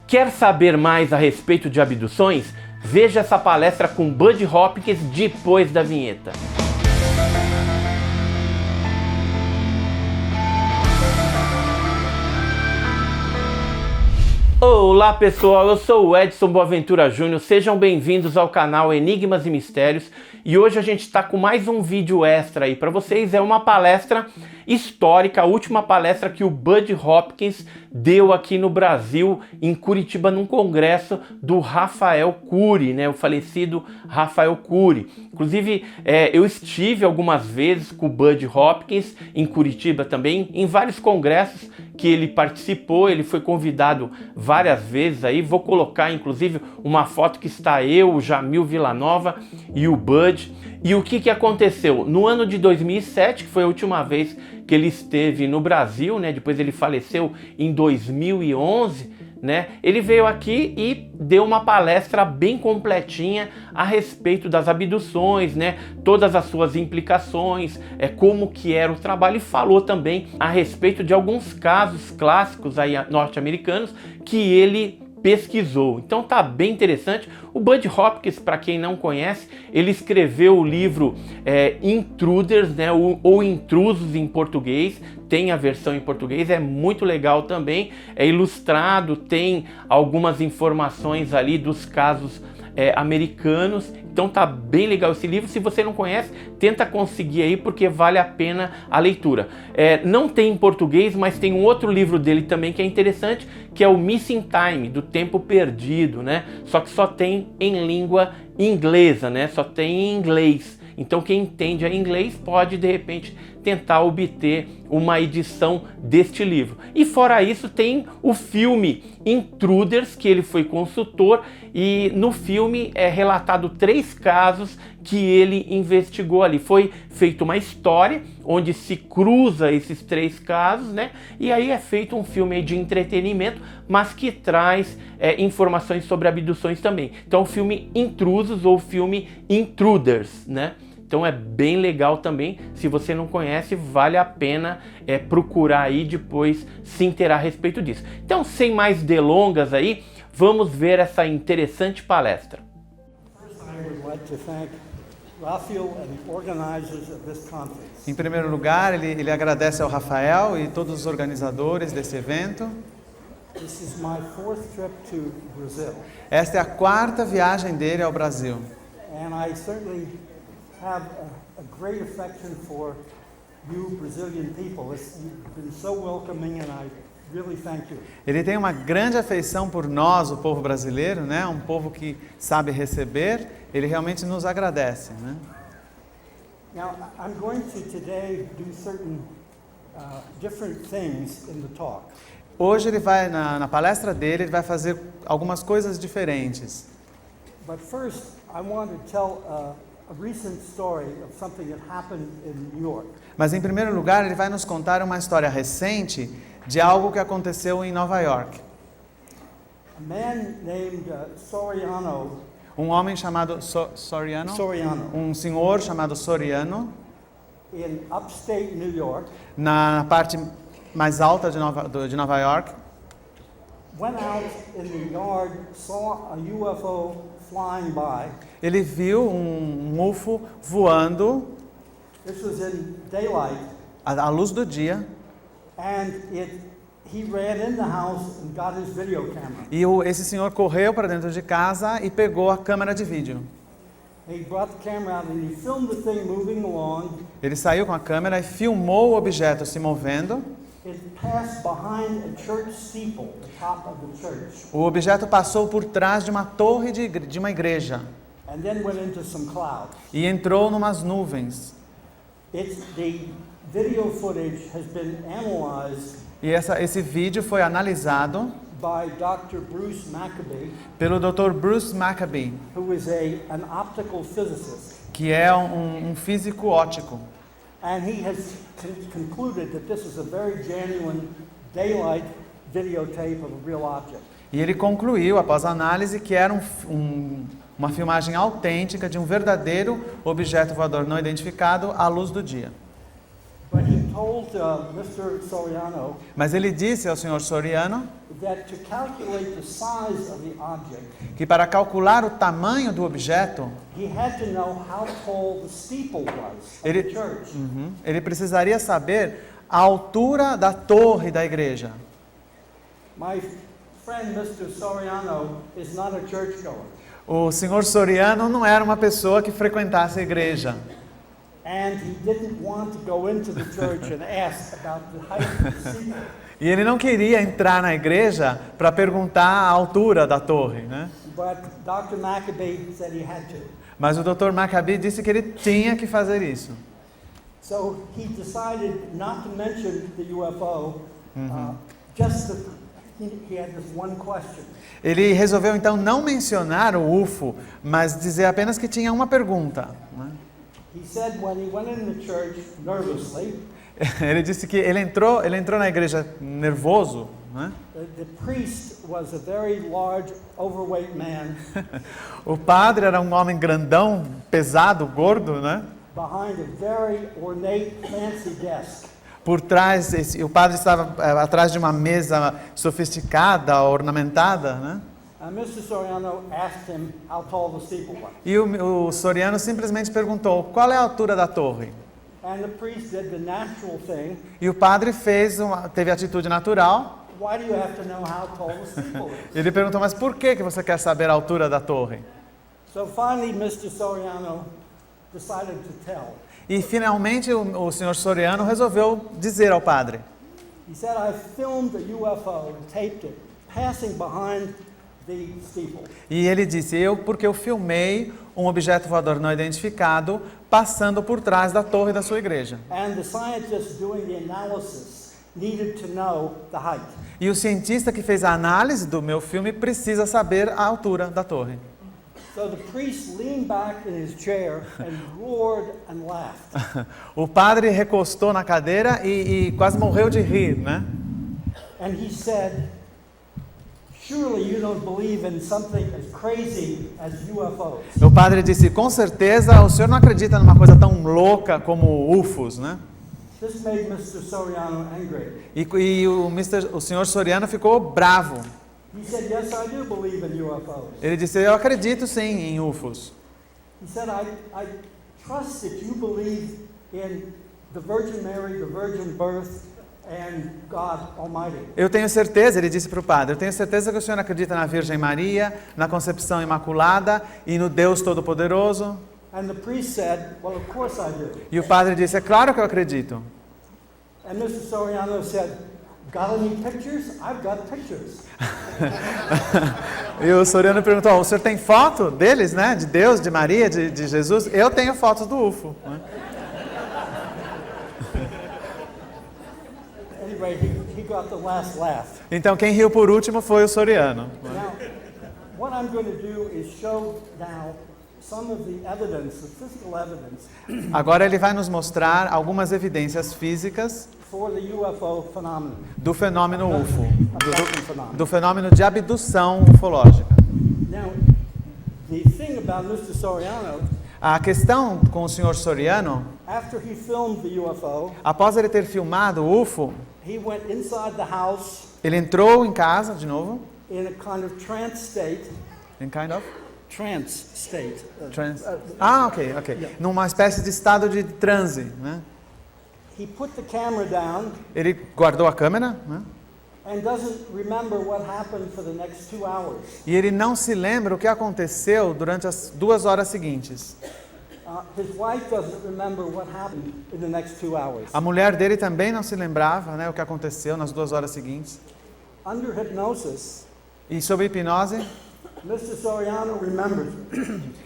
Quer saber mais a respeito de abduções? Veja essa palestra com Bud Hopkins depois da vinheta. Olá pessoal, eu sou o Edson Boaventura Júnior, sejam bem-vindos ao canal Enigmas e Mistérios e hoje a gente está com mais um vídeo extra aí para vocês. É uma palestra histórica, a última palestra que o Bud Hopkins deu aqui no Brasil, em Curitiba, num congresso do Rafael Cury, né, o falecido Rafael Cury. Inclusive, eu estive algumas vezes com o Bud Hopkins em Curitiba também, em vários congressos que ele participou, ele foi convidado várias vezes aí. Vou colocar inclusive uma foto que está eu, o Jamil Villanova e o Bud. E o que aconteceu? No ano de 2007, que foi a última vez que ele esteve no Brasil, né? Depois ele faleceu em 2011, né? Ele veio aqui e deu uma palestra bem completinha a respeito das abduções, né? Todas as suas implicações, como que era o trabalho, e falou também a respeito de alguns casos clássicos aí norte-americanos que ele pesquisou. Então tá bem interessante. O Bud Hopkins, para quem não conhece, ele escreveu o livro Intruders, né, ou Intrusos em português. Tem a versão em português, é muito legal também. É ilustrado, tem algumas informações ali dos casos americanos. Então tá bem legal esse livro. Se você não conhece, tenta conseguir aí, porque vale a pena a leitura. Não tem em português, mas tem um outro livro dele também que é interessante, que é o Missing Time, do Tempo Perdido, né? Só que só tem em língua inglesa, né? Só tem em inglês. Então quem entende inglês pode, de repente, tentar obter uma edição deste livro. E fora isso, tem o filme Intruders, que ele foi consultor, e no filme é relatado 3 casos que ele investigou ali. Foi feita uma história onde se cruza esses 3 casos, né? E aí é feito um filme de entretenimento, mas que traz informações sobre abduções também. Então o filme Intrusos ou filme Intruders, né? Então é bem legal também. Se você não conhece, vale a pena procurar aí depois se inteirar a respeito disso. Então, sem mais delongas aí, vamos ver essa interessante palestra. Em primeiro lugar, ele agradece ao Rafael e todos os organizadores desse evento. Esta é a 4ª viagem dele ao Brasil. Have a great affection for you Brazilian people. You've been so welcoming and I really thank you. Ele tem uma grande afeição por nós, o povo brasileiro, né? Um povo que sabe receber. Ele realmente nos agradece, né? Now, I'm going to today do certain different things in the talk. Hoje ele vai na palestra dele, ele vai fazer algumas coisas diferentes. But first, I want to tell a recent story of something that happened in New York. Mas em primeiro lugar, ele vai nos contar uma história recente de algo que aconteceu em Nova York. A man named Soriano. Um homem chamado Soriano. Soriano. Um senhor chamado Soriano. In upstate New York. Na parte mais alta de Nova York. Went out in the yard, saw a UFO flying by. Ele viu um UFO voando. This was in daylight. À luz do dia. And he ran in the house and got his video camera. E esse senhor correu para dentro de casa e pegou a câmera de vídeo. He brought the camera out and he filmed the thing moving along. Ele saiu com a câmera e filmou o objeto se movendo. It passed behind a church steeple, the top of the church. O objeto passou por trás de uma torre de uma igreja. And then went into some clouds. E entrou numas nuvens. The video footage has been analyzed. E esse vídeo foi analisado by Dr. Bruce Maccabee, pelo Dr. Bruce Maccabee, who is an optical physicist. Que é um físico óptico. And he has concluded that this is a very genuine daylight videotape of a real object. E ele concluiu, após a análise, que era uma filmagem autêntica de um verdadeiro objeto voador não identificado à luz do dia. But he told Mr. Soriano Mas ele disse ao senhor Soriano that to calculate the size of the object, que para calcular o tamanho do objeto, he had to know how tall the steeple was of Ele- the church. ele precisaria saber a altura da torre da igreja. My friend Mr. Soriano is not a churchgoer, O senhor Soriano não era uma pessoa que frequentasse a igreja. and he didn't want to go into the church and ask about the height of the steeple. E ele não queria entrar na igreja para perguntar a altura da torre, né? But Dr. Maccabee said he had to. Mas o Dr. Maccabee disse que ele tinha que fazer isso. So he decided not to mention the UFO, just that he had this one question. Ele resolveu então não mencionar o UFO, mas dizer apenas que tinha uma pergunta, né? He said when he went in the church nervously, Ele disse que ele entrou na igreja nervoso, né? the priest was a very large, overweight man O padre era um homem grandão, pesado, gordo, né? behind a very ornate, fancy desk. Por trás, o padre estava atrás de uma mesa sofisticada, ornamentada, né? Mr. Soriano asked him how tall the steeple was. E o Soriano simplesmente perguntou: qual é a altura da torre? And the priest did the natural thing. E o padre teve a atitude natural. Why do you have to know how tall the steeple is? Ele perguntou: mas por que você quer saber a altura da torre? So finally, Mr. Soriano decided to tell. E finalmente o senhor Soriano resolveu dizer ao padre. He said, I filmed a UFO and taped it passing behind the steeple. E ele disse: porque eu filmei um objeto voador não identificado passando por trás da torre da sua igreja. And the scientist doing the analysis needed to know the height. E o cientista que fez a análise do meu filme precisa saber a altura da torre. So the priest leaned back in his chair and roared and laughed. O padre recostou na cadeira e quase morreu de rir, né? And he said, surely you don't believe in something as crazy as UFOs. O padre disse: com certeza o senhor não acredita numa coisa tão louca como UFOs, né? This made Mr. Soriano angry. E o senhor Soriano ficou bravo. He said, yes, I do believe in UFOs. Ele disse: eu acredito sim em UFOs. He said, I trust that you believe in the Virgin Mary, the virgin birth, and God Almighty. Eu tenho certeza, ele disse para o padre, eu tenho certeza que o senhor acredita na Virgem Maria, na Concepção Imaculada e no Deus Todo-Poderoso. And the priest said, well, of course I do. E o padre disse: é claro que eu acredito. And Mr. Soriano said, got any pictures? I've got pictures. E o Soriano perguntou: o senhor tem foto deles, né? De Deus, de Maria, de Jesus? Eu tenho fotos do UFO. Anyway, he got the last laugh. Então quem riu por último foi o Soriano. Now, what I'm going to do is show now some of the evidence, the physical evidence, Agora ele vai nos mostrar algumas evidências físicas for the UFO phenomenon. do fenômeno UFO, Abduction phenomenon. do fenômeno de abdução ufológica. Now, the thing about Mr. Soriano, A questão com o senhor Soriano, after he filmed the UFO, após ele ter filmado o UFO, he went inside the house ele entrou em casa de novo, in a kind of trance state. Trance state. ok. Numa espécie de estado de transe, né? He put the camera down Ele guardou a câmera, né? and doesn't remember what happened for the next 2 hours. E ele não se lembra o que aconteceu durante as 2 horas seguintes. His wife doesn't remember what happened in the next 2 hours. A mulher dele também não se lembrava, né, o que aconteceu nas 2 horas seguintes. Under hypnosis, E sob hipnose, Mr. Soriano remembers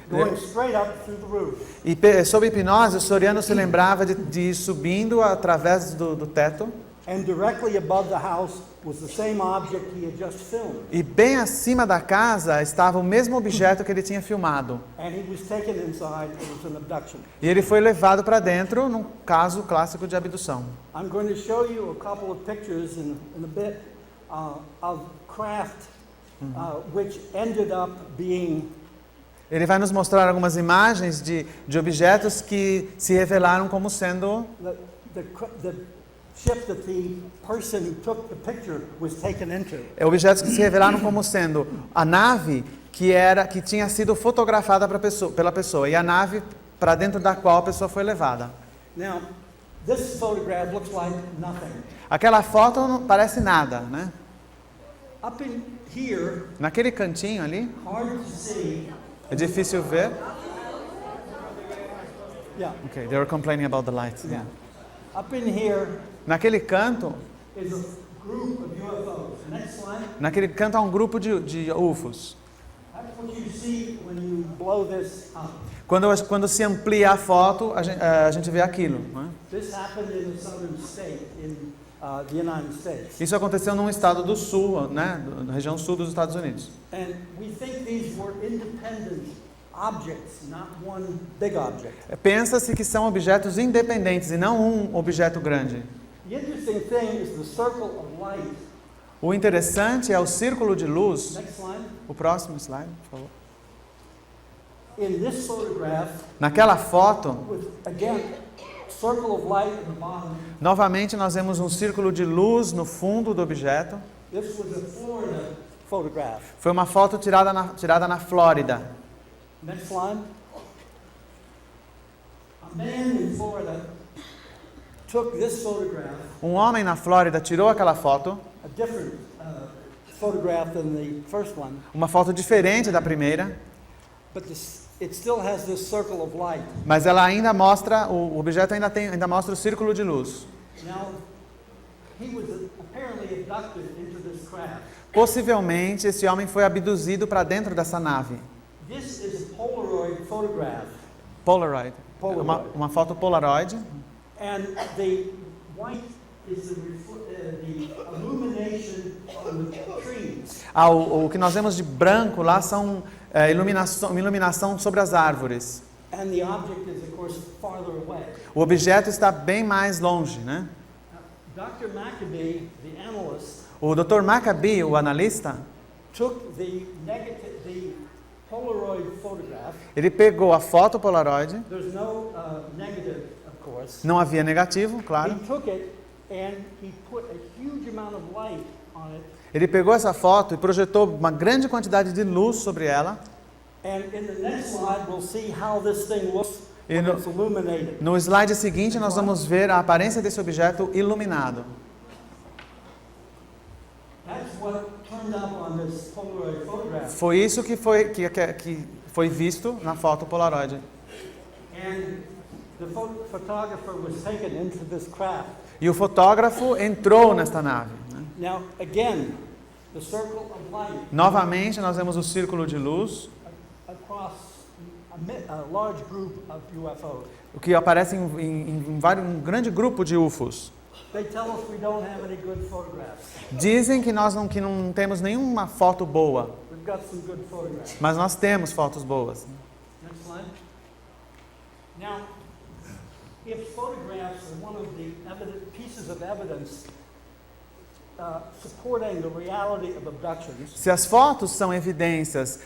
going straight up through the roof. sob hipnose, o Soriano se lembrava de ir subindo através do teto. And directly above the house was the same object he had just filmed. E bem acima da casa estava o mesmo objeto que ele tinha filmado. And he was taken inside. It was an abduction. E ele foi levado para dentro num caso clássico de abdução. I'm going to show you a couple of pictures in a bit of craft which ended up being Ele vai nos mostrar algumas imagens de objetos que se revelaram como sendo the ship that the person who took the picture was taken into. Objetos que se revelaram como sendo a nave que tinha sido fotografada pela pessoa e a nave para dentro da qual a pessoa foi levada. Now, this photograph looks like nothing. Aquela foto não parece nada, né? Up in here, Naquele cantinho ali, hard to see. é difícil ver. Yeah, Okay, they were complaining about the light. yeah. Up in here Naquele canto, is a group of UFOs. Next slide. naquele canto há um grupo de UFOs. That's what you see when you blow this up. Quando se amplia a foto, a gente vê aquilo, né? This happened in a southern state in the United States. Isso aconteceu num estado do sul, né? Na região sul dos Estados Unidos. And we think these were independent objects, not one big object. Pensa-se que são objetos independentes e não um objeto grande. The interesting thing is the circle of light. O interessante é o círculo de luz. Next slide. O próximo slide, por favor. In this photograph, Naquela foto, with again, circle of light at the bottom. novamente nós vemos um círculo de luz no fundo do objeto. This was a Florida photograph. Foi uma foto tirada na Flórida. Next slide. A man in Florida took this photograph, Um homem na Flórida tirou aquela foto, a different photograph than the first one, uma foto diferente da primeira, but it still has this circle of light. mas ela ainda mostra, o objeto ainda mostra o círculo de luz. Now, he was apparently abducted into this craft. Possivelmente esse homem foi abduzido para dentro dessa nave. This is a Polaroid photograph, Polaroid. Polaroid. Uma foto Polaroid. and the white is the illumination on the trees. O que nós vemos de branco lá são iluminação sobre as árvores. And the object is, of course, farther away. O objeto está bem mais longe, né? Dr. Maccabee, the analyst, O Dr. Maccabee, o analista, took the Polaroid photograph. ele pegou a foto Polaroid, There's no negative, of course. não havia negativo, claro. He took it and he put a huge amount of light on it. Ele pegou essa foto e projetou uma grande quantidade de luz sobre ela. And in the next slide, we'll see how this thing looks E when no- it's illuminated. No slide seguinte, nós vamos ver a aparência desse objeto iluminado. That's what turned up on this Polaroid photograph. Foi isso que foi visto na foto Polaroid. And the photographer was taken into this craft. E o fotógrafo entrou nesta nave, né? Now, again, the circle of light Novamente, nós vemos o círculo de luz, across a large group of UFOs. o que aparece em um grande grupo de UFOs. They tell us we don't have any good photographs. Dizem que nós não temos nenhuma foto boa, We've got some good photographs. mas nós temos fotos boas. Next slide. Now, if photographs are one of the pieces of evidence supporting the reality of abductions, Se as fotos são evidências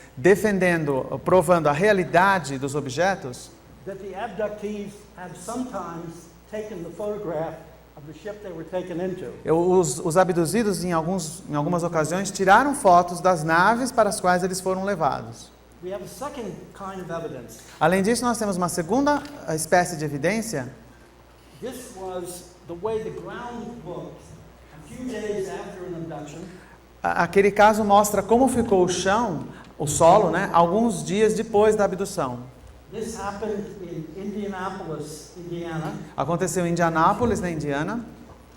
provando a realidade dos objetos, that the abductees have sometimes taken the photograph of the ship they were taken into. os abduzidos, em algumas ocasiões, tiraram fotos das naves para as quais eles foram levados. We have a second kind of evidence. Além disso, nós temos uma segunda espécie de evidência. This was the way the ground looked a few days after an abduction. Aquele caso mostra como ficou o chão, o solo, né, alguns dias depois da abdução. This happened in Indianapolis, Indiana. Aconteceu em Indianápolis, na Indiana.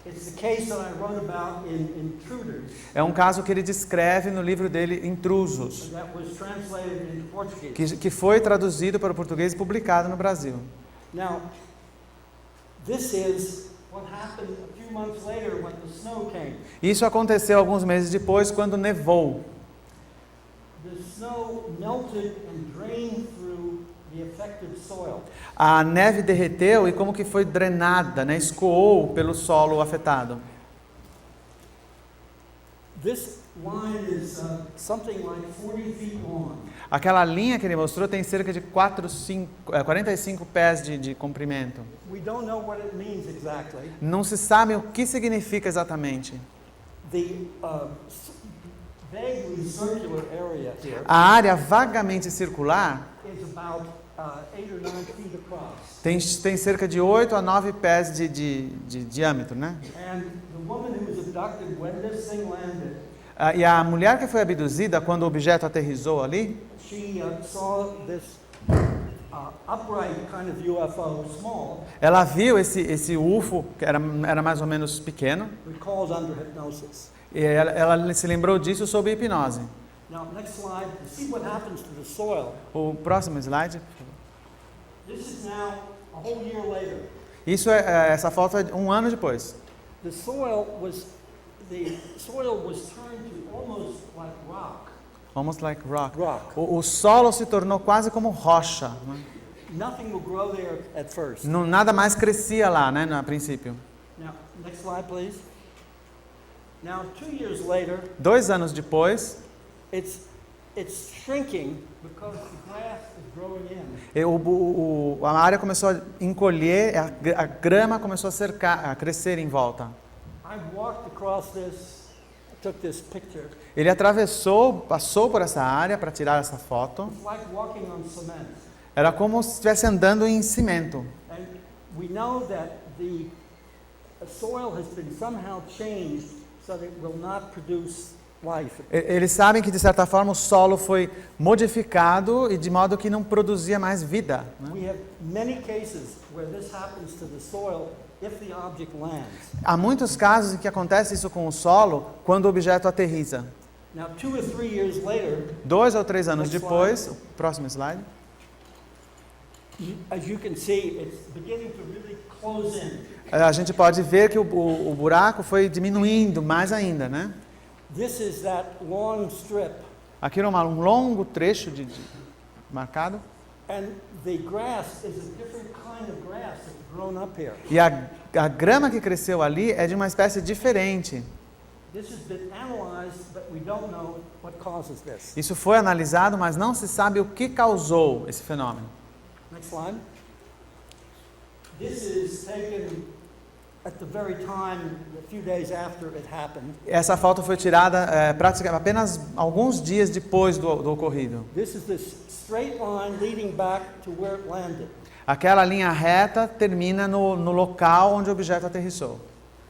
It's the case that I wrote about in Intruders, É um caso que ele descreve no livro dele, Intrusos, that was translated into Portuguese. que foi traduzido para o português e publicado no Brasil. Now, this is what happened a few months later when the snow came. Isso aconteceu alguns meses depois, quando nevou. The snow melted and drained through the affected soil. A neve derreteu e como que foi drenada, né, escoou pelo solo afetado. This line is something like 40 feet long. Aquela linha que ele mostrou tem cerca de 45 pés de comprimento. We don't know what it means exactly. Não se sabe o que significa exatamente. The vaguely circular area here A área vagamente circular is about 8 or 9 feet across. tem cerca de 8 a 9 pés de diâmetro, né? And the woman who was abducted when this thing landed, E a mulher que foi abduzida, quando o objeto aterrissou ali, she saw this upright kind of UFO, small, ela viu esse UFO, que era mais ou menos pequeno, recalled under hypnosis. e ela se lembrou disso sob hipnose. Now, next slide, to see what happens to the soil. O próximo slide. This is now a whole year later. Isso essa foto é um ano depois. The soil was turned to almost like rock. Almost like rock. Rock. O solo se tornou quase como rocha, né? Nothing will grow there at first. Nada mais crescia lá, né, no princípio. Now, next slide, please. Now, 2 years later, 2 anos depois, it's shrinking because the grass is growing in. a área começou a encolher, a grama começou a crescer em volta. I walked across this, took this picture. Ele passou por essa área para tirar essa foto. It's like walking on cement. Era como se estivesse andando em cimento. And we know that the soil has been somehow changed so that it will not produce life. Eles sabem que, de certa forma, o solo foi modificado e de modo que não produzia mais vida, né? We have many cases where this happens to the soil if the object lands. Há muitos casos em que acontece isso com o solo quando o objeto aterrissa. Now, 2 or 3 years later, 2 ou 3 anos depois, o próximo slide, as you can see, it's beginning to really close in. a gente pode ver que o buraco foi diminuindo mais ainda, né? This is that long strip, Aqui era um longo trecho marcado. and the grass is a different kind of grass that's grown up here. E a grama que cresceu ali é de uma espécie diferente. This has been analyzed, but we don't know what causes this. Isso foi analisado, mas não se sabe o que causou esse fenômeno. Next slide. This is taken at the very time, a few days after it happened. Essa foto foi tirada praticamente apenas alguns dias depois do ocorrido. This is this straight line leading back to where it landed. Aquela linha reta termina no local onde o objeto aterrissou.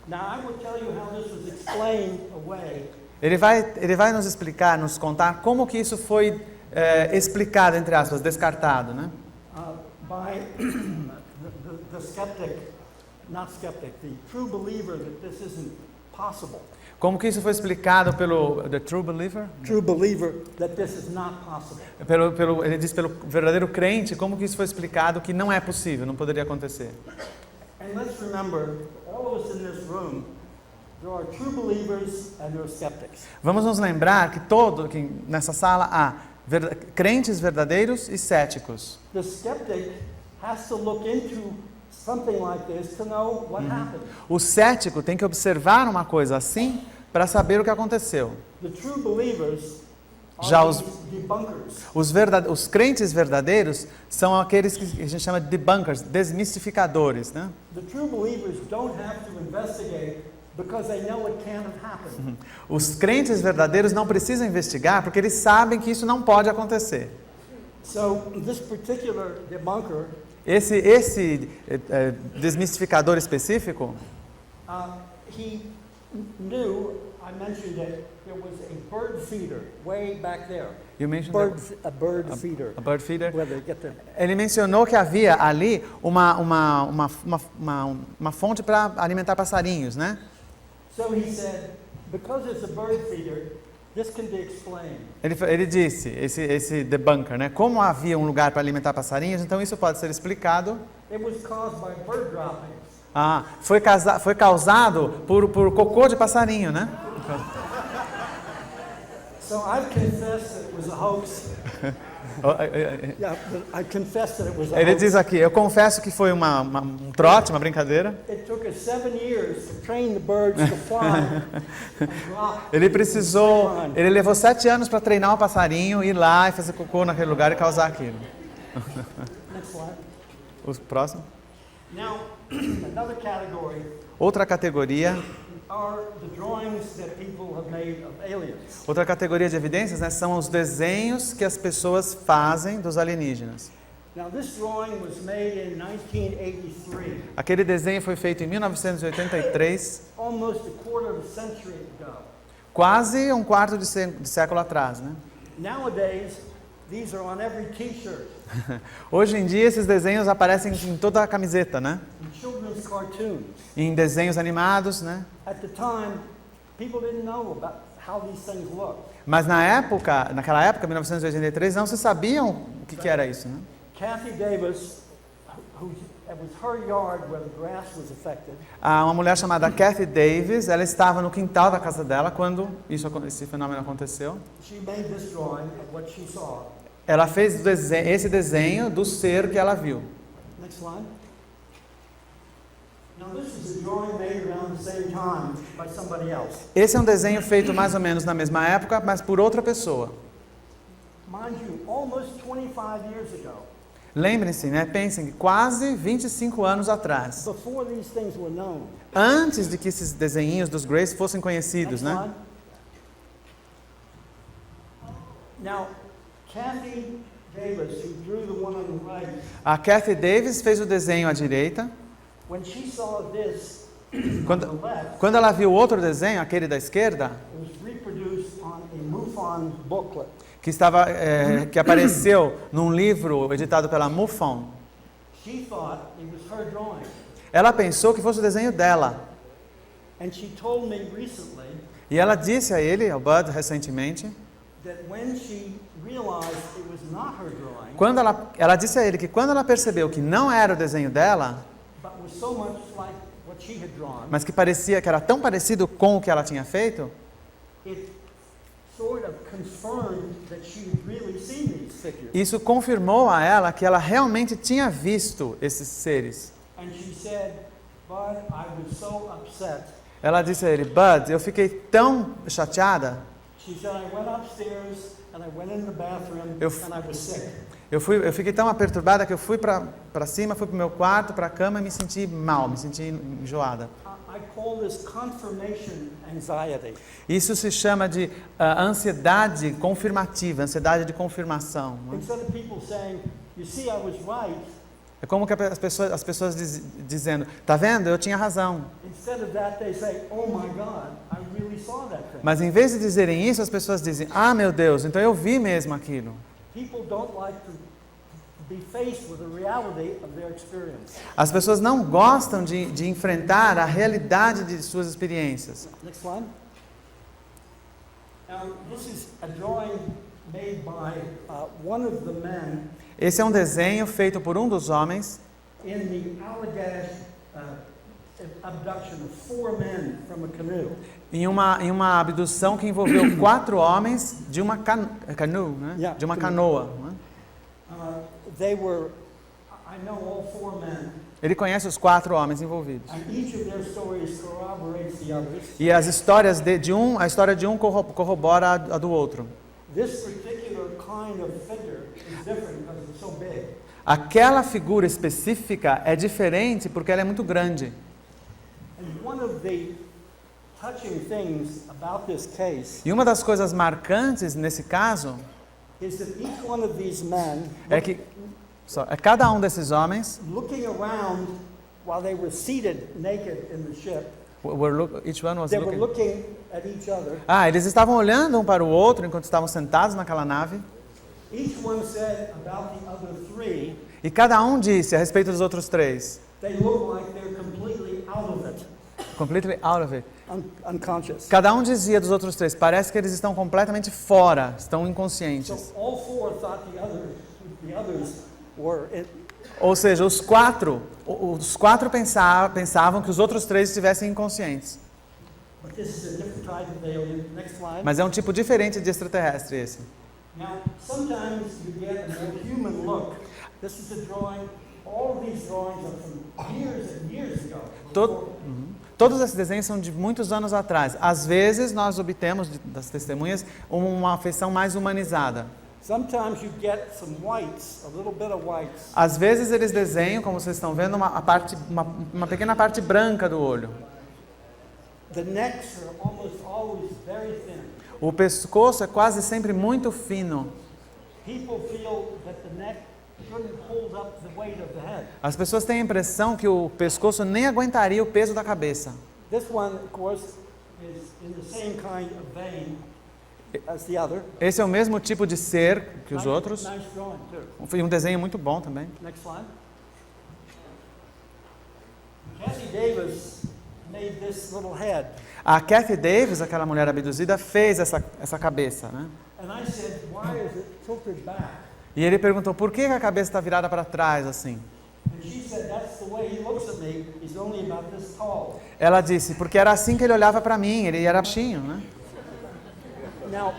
Now I will tell you how this was explained away. Ele vai nos explicar, nos contar como que isso foi explicado, entre aspas, descartado, né? By the skeptic, not skeptic, the true believer that this isn't possible. Como que isso foi explicado pelo the true believer? True believer that this is not possible. Ele diz pelo verdadeiro crente, como que isso foi explicado que não é possível, não poderia acontecer. And let's remember, all of us in this room, there are true believers and there are skeptics. Vamos nos lembrar que nessa sala há crentes verdadeiros e céticos. The skeptic has to look into something like this to know what happened. O cético tem que observar uma coisa assim para saber o que aconteceu. The true believers Já are these debunkers. os crentes verdadeiros são aqueles que a gente chama de debunkers, desmistificadores, né? The true believers don't have to investigate because they know it can't have happened. Os crentes verdadeiros não precisam investigar porque eles sabem que isso não pode acontecer. So this particular debunker, Esse desmistificador específico, he knew, I mentioned that there was a bird feeder way back there. you mentioned A bird feeder. a bird feeder. Where they get the, Ele mencionou que havia ali uma fonte para alimentar passarinhos, né? so he said, because it's a bird feeder, this can be explained. Ele disse, esse debunker, né? Como havia um lugar para alimentar passarinhos, então isso pode ser explicado. It was caused by bird droppings. Foi causado por cocô de passarinho, né? So I've confessed that it was a hoax. Yeah, I confessed that it was a Ele hoax. diz aqui, eu confesso que foi um trote, uma brincadeira. It took us 7 years to train the birds to fly and drop. Ele levou 7 anos para treinar o passarinho, ir lá e fazer cocô naquele lugar e causar aquilo. Next slide. O próximo. Now, another category Outra categoria, are the drawings that people have made of aliens. outra categoria de evidências, né, são os desenhos que as pessoas fazem dos alienígenas. Now, this drawing was made in 1983, Aquele desenho foi feito em 1983, almost a quarter of a century ago. quase um quarto de século atrás, né? Nowadays, these are on every T-shirt, Hoje em dia esses desenhos aparecem em toda a camiseta, né? in children's cartoons. Em desenhos animados, né? At the time, people didn't know about how these things look. Mas naquela época, 1983, não se sabiam o que era isso, né? Kathy Davis, it was her yard where the grass was affected. Uma mulher chamada Kathy Davis, ela estava no quintal da casa dela quando esse fenômeno aconteceu. She made this drawing of what she saw. Ela fez esse desenho do ser que ela viu. Next slide. Now this is a drawing made around the same time by somebody else. Esse é um desenho feito mais ou menos na mesma época, mas por outra pessoa. Mind you, almost 25 years ago, Lembrem-se, né? Pensem que quase 25 anos atrás, before these things were known. antes de que esses desenhinhos dos Greys fossem conhecidos, Next né? slide. Now, Kathy Davis, who drew the one on the right, A Kathy Davis fez o desenho à direita. when she saw this on Quando, the left, quando ela viu o outro desenho, aquele da esquerda, it was reproduced on a MUFON booklet. que apareceu num livro editado pela MUFON, She thought it was her drawing. ela pensou que fosse o desenho dela. And she told me recently E ela disse a ele, ao Bud, recentemente, that when she realized it was not her drawing, quando ela disse a ele que quando ela percebeu que não era o desenho dela, but was so much like what she had drawn, mas que parecia que era tão parecido com o que ela tinha feito, it sort of confirmed that she had really seen these figures. isso confirmou a ela que ela realmente tinha visto esses seres. And she said, "Bud, I was so upset." Ela disse a ele, Bud, eu fiquei tão chateada, She said, "I went upstairs and I went in the bathroom Eu and I was sick." eu fiquei tão perturbada que eu fui para cima, fui para o meu quarto, para a cama e me senti mal, me senti enjoada. I call this confirmation anxiety. Isso se chama de ansiedade confirmativa, ansiedade de confirmação. Né? Instead of people saying, "You see, I was right," É como que as pessoas dizendo, tá vendo? Eu tinha razão. instead of that they say, "Oh my God, I really saw that thing." Mas em vez de dizerem isso, as pessoas dizem, ah, meu Deus, então eu vi mesmo aquilo. People don't like to be faced with the reality of their experience. As pessoas não gostam de enfrentar a realidade de suas experiências. Next slide. Now, this is a drawing made by one of the men Esse é um desenho feito por um dos homens in the Allagash abduction of 4 men from a canoe. em uma abdução que envolveu 4 homens de uma canoa, né? Yeah, De uma canoe. canoa. Né? They were, I know all 4 men, Ele conhece os 4 homens envolvidos. and each of their stories corroborates the others. E as histórias a história de um corrobora a do outro. This particular kind of figure is different because it's so big. Aquela figura específica é diferente porque ela é muito grande. And one of the touching things about this case E uma das coisas marcantes nesse caso is that each one of these men é que cada um desses homens, looking around while they were seated naked in the ship, each one was they were looking. looking at each other. Eles estavam olhando um para o outro enquanto estavam sentados naquela nave. Each one said about the other 3, E cada um disse a respeito dos outros 3. they look like they're completely out of it, Completely out of it. unconscious. Cada um dizia dos outros 3, parece que eles estão completamente fora, estão inconscientes. So all 4 thought the others were Ou seja, os quatro pensavam que os outros 3 estivessem inconscientes. But this is a different type of alien. Next slide. Mas é um tipo diferente de extraterrestre esse. Now, sometimes you get a more human look. This is a drawing. All of these drawings are from years and years ago. Todos esses desenhos são de muitos anos atrás. Às vezes nós obtemos das testemunhas uma afeição mais humanizada. Sometimes you get some whites, a little bit of whites. Às vezes eles desenham, como vocês estão vendo, uma pequena parte branca do olho. The necks are almost always very thin. O pescoço é quase sempre muito fino. People feel that the neck couldn't hold up the weight of the head. As pessoas têm a impressão que o pescoço nem aguentaria o peso da cabeça. This one, of course, is in the same kind of vein as the other. Esse é o mesmo tipo de ser que os outros. Nice drawing too. Foi um desenho muito bom também. Next slide. Kathy Davis made this little head. A Kathy Davis, aquela mulher abduzida, fez essa cabeça, né? And I said, why is it tilted back? E ele perguntou, por que a cabeça está virada para trás assim? And she said, that's the way he looks at me. He's only about this tall. Ela disse, porque era assim que ele olhava para mim, ele era baixinho, né? Now,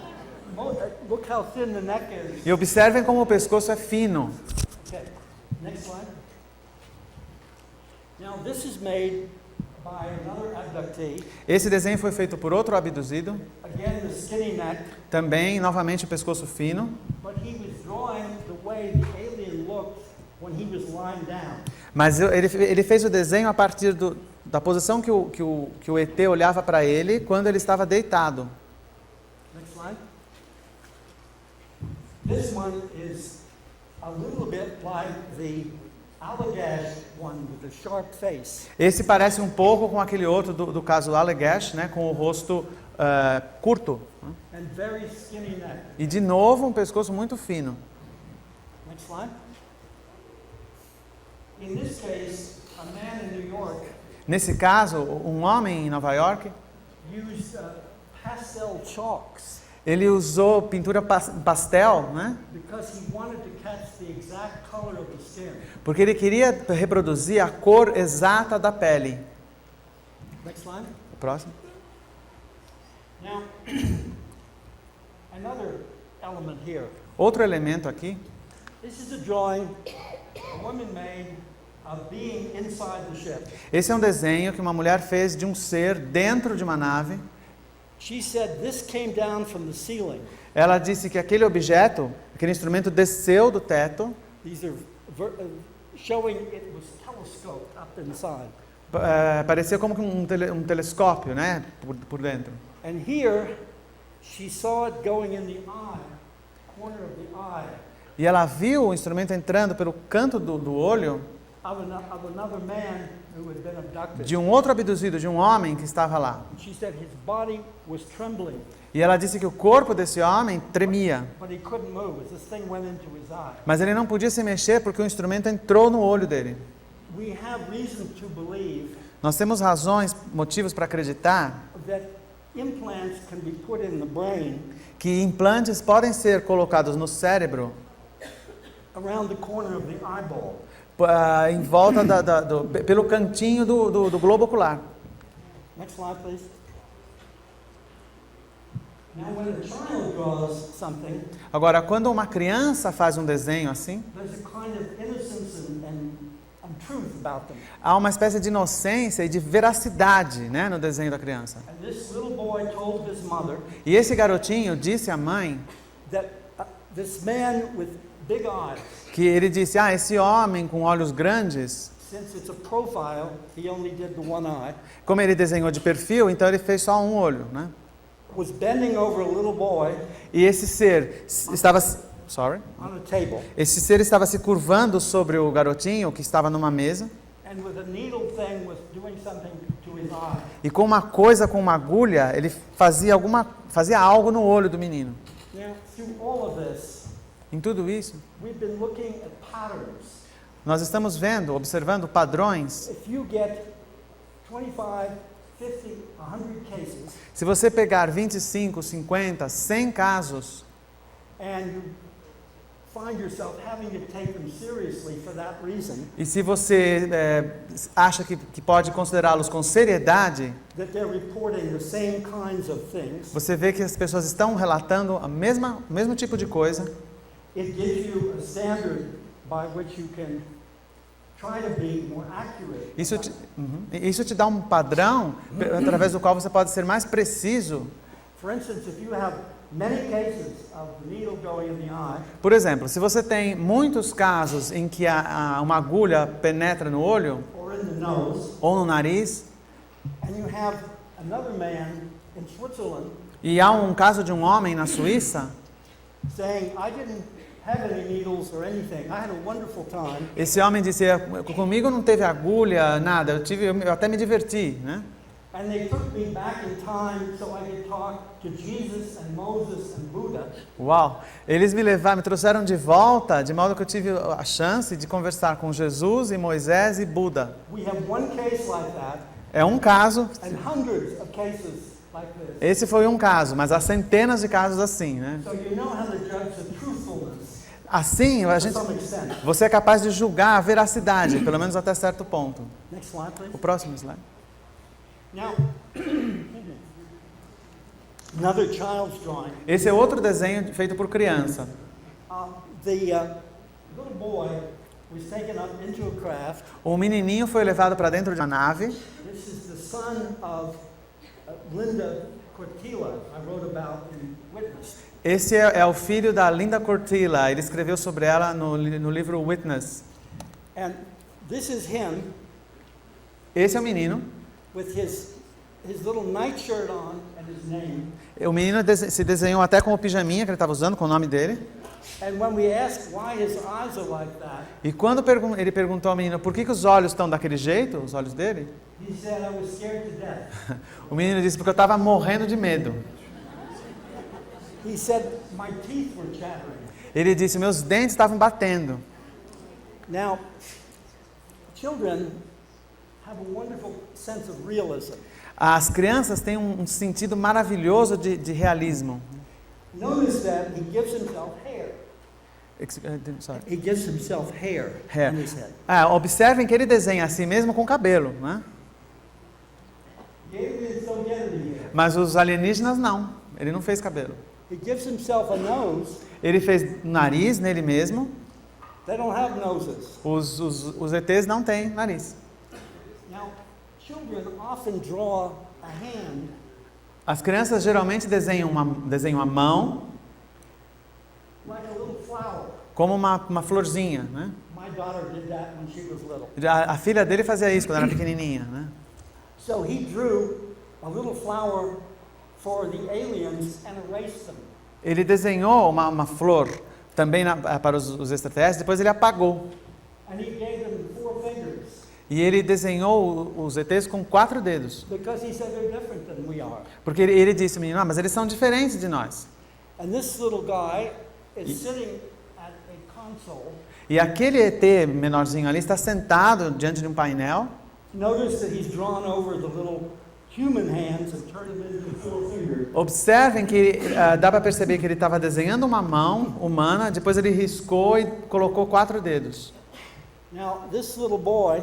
look how thin the neck is. E observem como o pescoço é fino. Okay, next slide. Now, this is made by another abductee. Esse desenho foi feito por outro abduzido, Again, the skinny neck. também, novamente, o pescoço fino. But he was drawing the way the alien looked when he was lying down. Mas ele fez o desenho a partir da posição que o ET olhava para ele quando ele estava deitado. Next slide. This one is a little bit like the Allagash one with the sharp face. Esse parece um pouco com aquele outro do caso Allagash, né, com o rosto curto. And very skinny neck. E de novo um pescoço muito fino. Next slide. In this case, a man in New York Nesse caso, um homem em Nova York, used pastel chalks ele usou pintura pastel, né? because he wanted to catch the exact color of the skin. Porque ele queria reproduzir a cor exata da pele. Next slide. O próximo. Now, another element here. Outro elemento aqui. This is a drawing a woman made of being inside the ship. Esse é um desenho que uma mulher fez de um ser dentro de uma nave. She said this came down from the ceiling. Ela disse que aquele objeto, aquele instrumento desceu do teto. These are showing it was telescoped up inside. Parecia como que um telescópio, né, por dentro. And here, she saw it going in the eye, corner of the eye, E ela viu o instrumento entrando pelo canto do olho of another man who had been abducted. de um outro abduzido, de um homem que estava lá. She said his body was trembling, E ela disse que o corpo desse homem tremia, but he couldn't move as this thing went into his eye. mas ele não podia se mexer porque o instrumento entrou no olho dele. We have reason to believe Nós temos razões, motivos para acreditar that implants can be put in the brain que implantes podem ser colocados no cérebro around the corner of the eyeball. em volta pelo cantinho do globo ocular. Next slide, please. Now, when a child draws something, Agora, quando uma criança faz um desenho assim, there's a kind of innocence and truth about them. há uma espécie de inocência e de veracidade, né, no desenho da criança. And this little boy told his mother E esse garotinho disse à mãe that this man with big eyes, que ele disse, esse homem com olhos grandes, since it's a profile, he only did the one eye, como ele desenhou de perfil, então ele fez só um olho, né? was bending over a little boy E esse ser estava, on a table, esse ser estava se curvando sobre o garotinho que estava numa mesa and with a needle thing was doing something to his eye. e com uma agulha, ele fazia algo no olho do menino. Now, through all of this, Em tudo isso, we've been looking at patterns. nós estamos observando padrões. If you get 25, 50, 100 cases, Se você pegar 25, 50, 100 casos and you find yourself having to take them seriously for that reason, E se você acha que pode considerá-los com seriedade, that they're reporting the same kinds of things, você vê que as pessoas estão relatando o mesmo tipo de coisa. it gives you a standard by which you can try to be more accurate. Isso te dá um padrão através do qual você pode ser mais preciso. For instance, if you have many cases of the needle going in the eye, Por exemplo, se você tem muitos casos em que uma agulha penetra no olho or in the nose, ou no nariz, and you have another man in Switzerland e há um caso de um homem na Suíça, saying, I didn't have any needles or anything, I had a wonderful time, esse homem disse: comigo não teve agulha, nada, eu até me diverti, né? and they took me back in time so I could talk to Jesus and Moses and Buddha. Uau! Eles me trouxeram de volta, de modo que eu tive a chance de conversar com Jesus e Moisés e Buda. We have one case like that, É um caso, and hundreds of cases like this. esse foi um caso, mas há centenas de casos assim, né? So you know how to judge the truthfulness Assim, to some extent. você é capaz de julgar a veracidade, pelo menos até certo ponto. Next slide, please. O próximo slide. Now, another child's drawing. Esse é outro desenho feito por criança. The little boy was taken up into a craft. O menininho foi levado para dentro de uma nave. This is the son of Linda Cortila, I wrote about in Witness. Esse é o filho da Linda Cortila. Ele escreveu sobre ela no livro Witness. And this is him Esse é o menino. with his little nightshirt on and his name. O menino se desenhou até com o pijaminha que ele estava usando, com o nome dele. And when we ask why his eyes are like that, E quando ele perguntou ao menino por que os olhos estão daquele jeito, os olhos dele, he said, I was scared to death. o menino disse: porque eu estava morrendo de medo. He said, my teeth were chattering. Ele disse: meus dentes estavam batendo. Now, children have a wonderful sense of realism. As crianças têm um sentido maravilhoso de realismo. Notice that he gives himself hair. Sorry. He gives himself hair Hair. on his head. Observem que ele desenha a si mesmo com cabelo, né? The aliens don't get any hair. Mas os alienígenas não. Ele não fez cabelo. He gives himself a nose. Ele fez nariz nele mesmo. They don't have noses. Os ETs não têm nariz. Now, children often draw a hand As crianças geralmente desenham a mão like a little flower. como uma florzinha, né? My daughter did that when she was little. A filha dele fazia isso quando era pequenininha, né? So he drew a little flower for the aliens and erased them. Ele desenhou uma flor também para os extraterrestres, depois ele apagou. And he gave them 4 fingers E ele desenhou os ETs com 4 dedos. because he said they're different than we are. Porque ele disse, menino, mas eles são diferentes de nós. And this little guy is sitting at a console. E aquele ET menorzinho ali está sentado diante de um painel. Notice that he's drawn over the little human hands and turned them into 4 fingers. Observem que dá para perceber que ele estava desenhando uma mão humana, depois ele riscou e colocou 4 dedos. Now, this little boy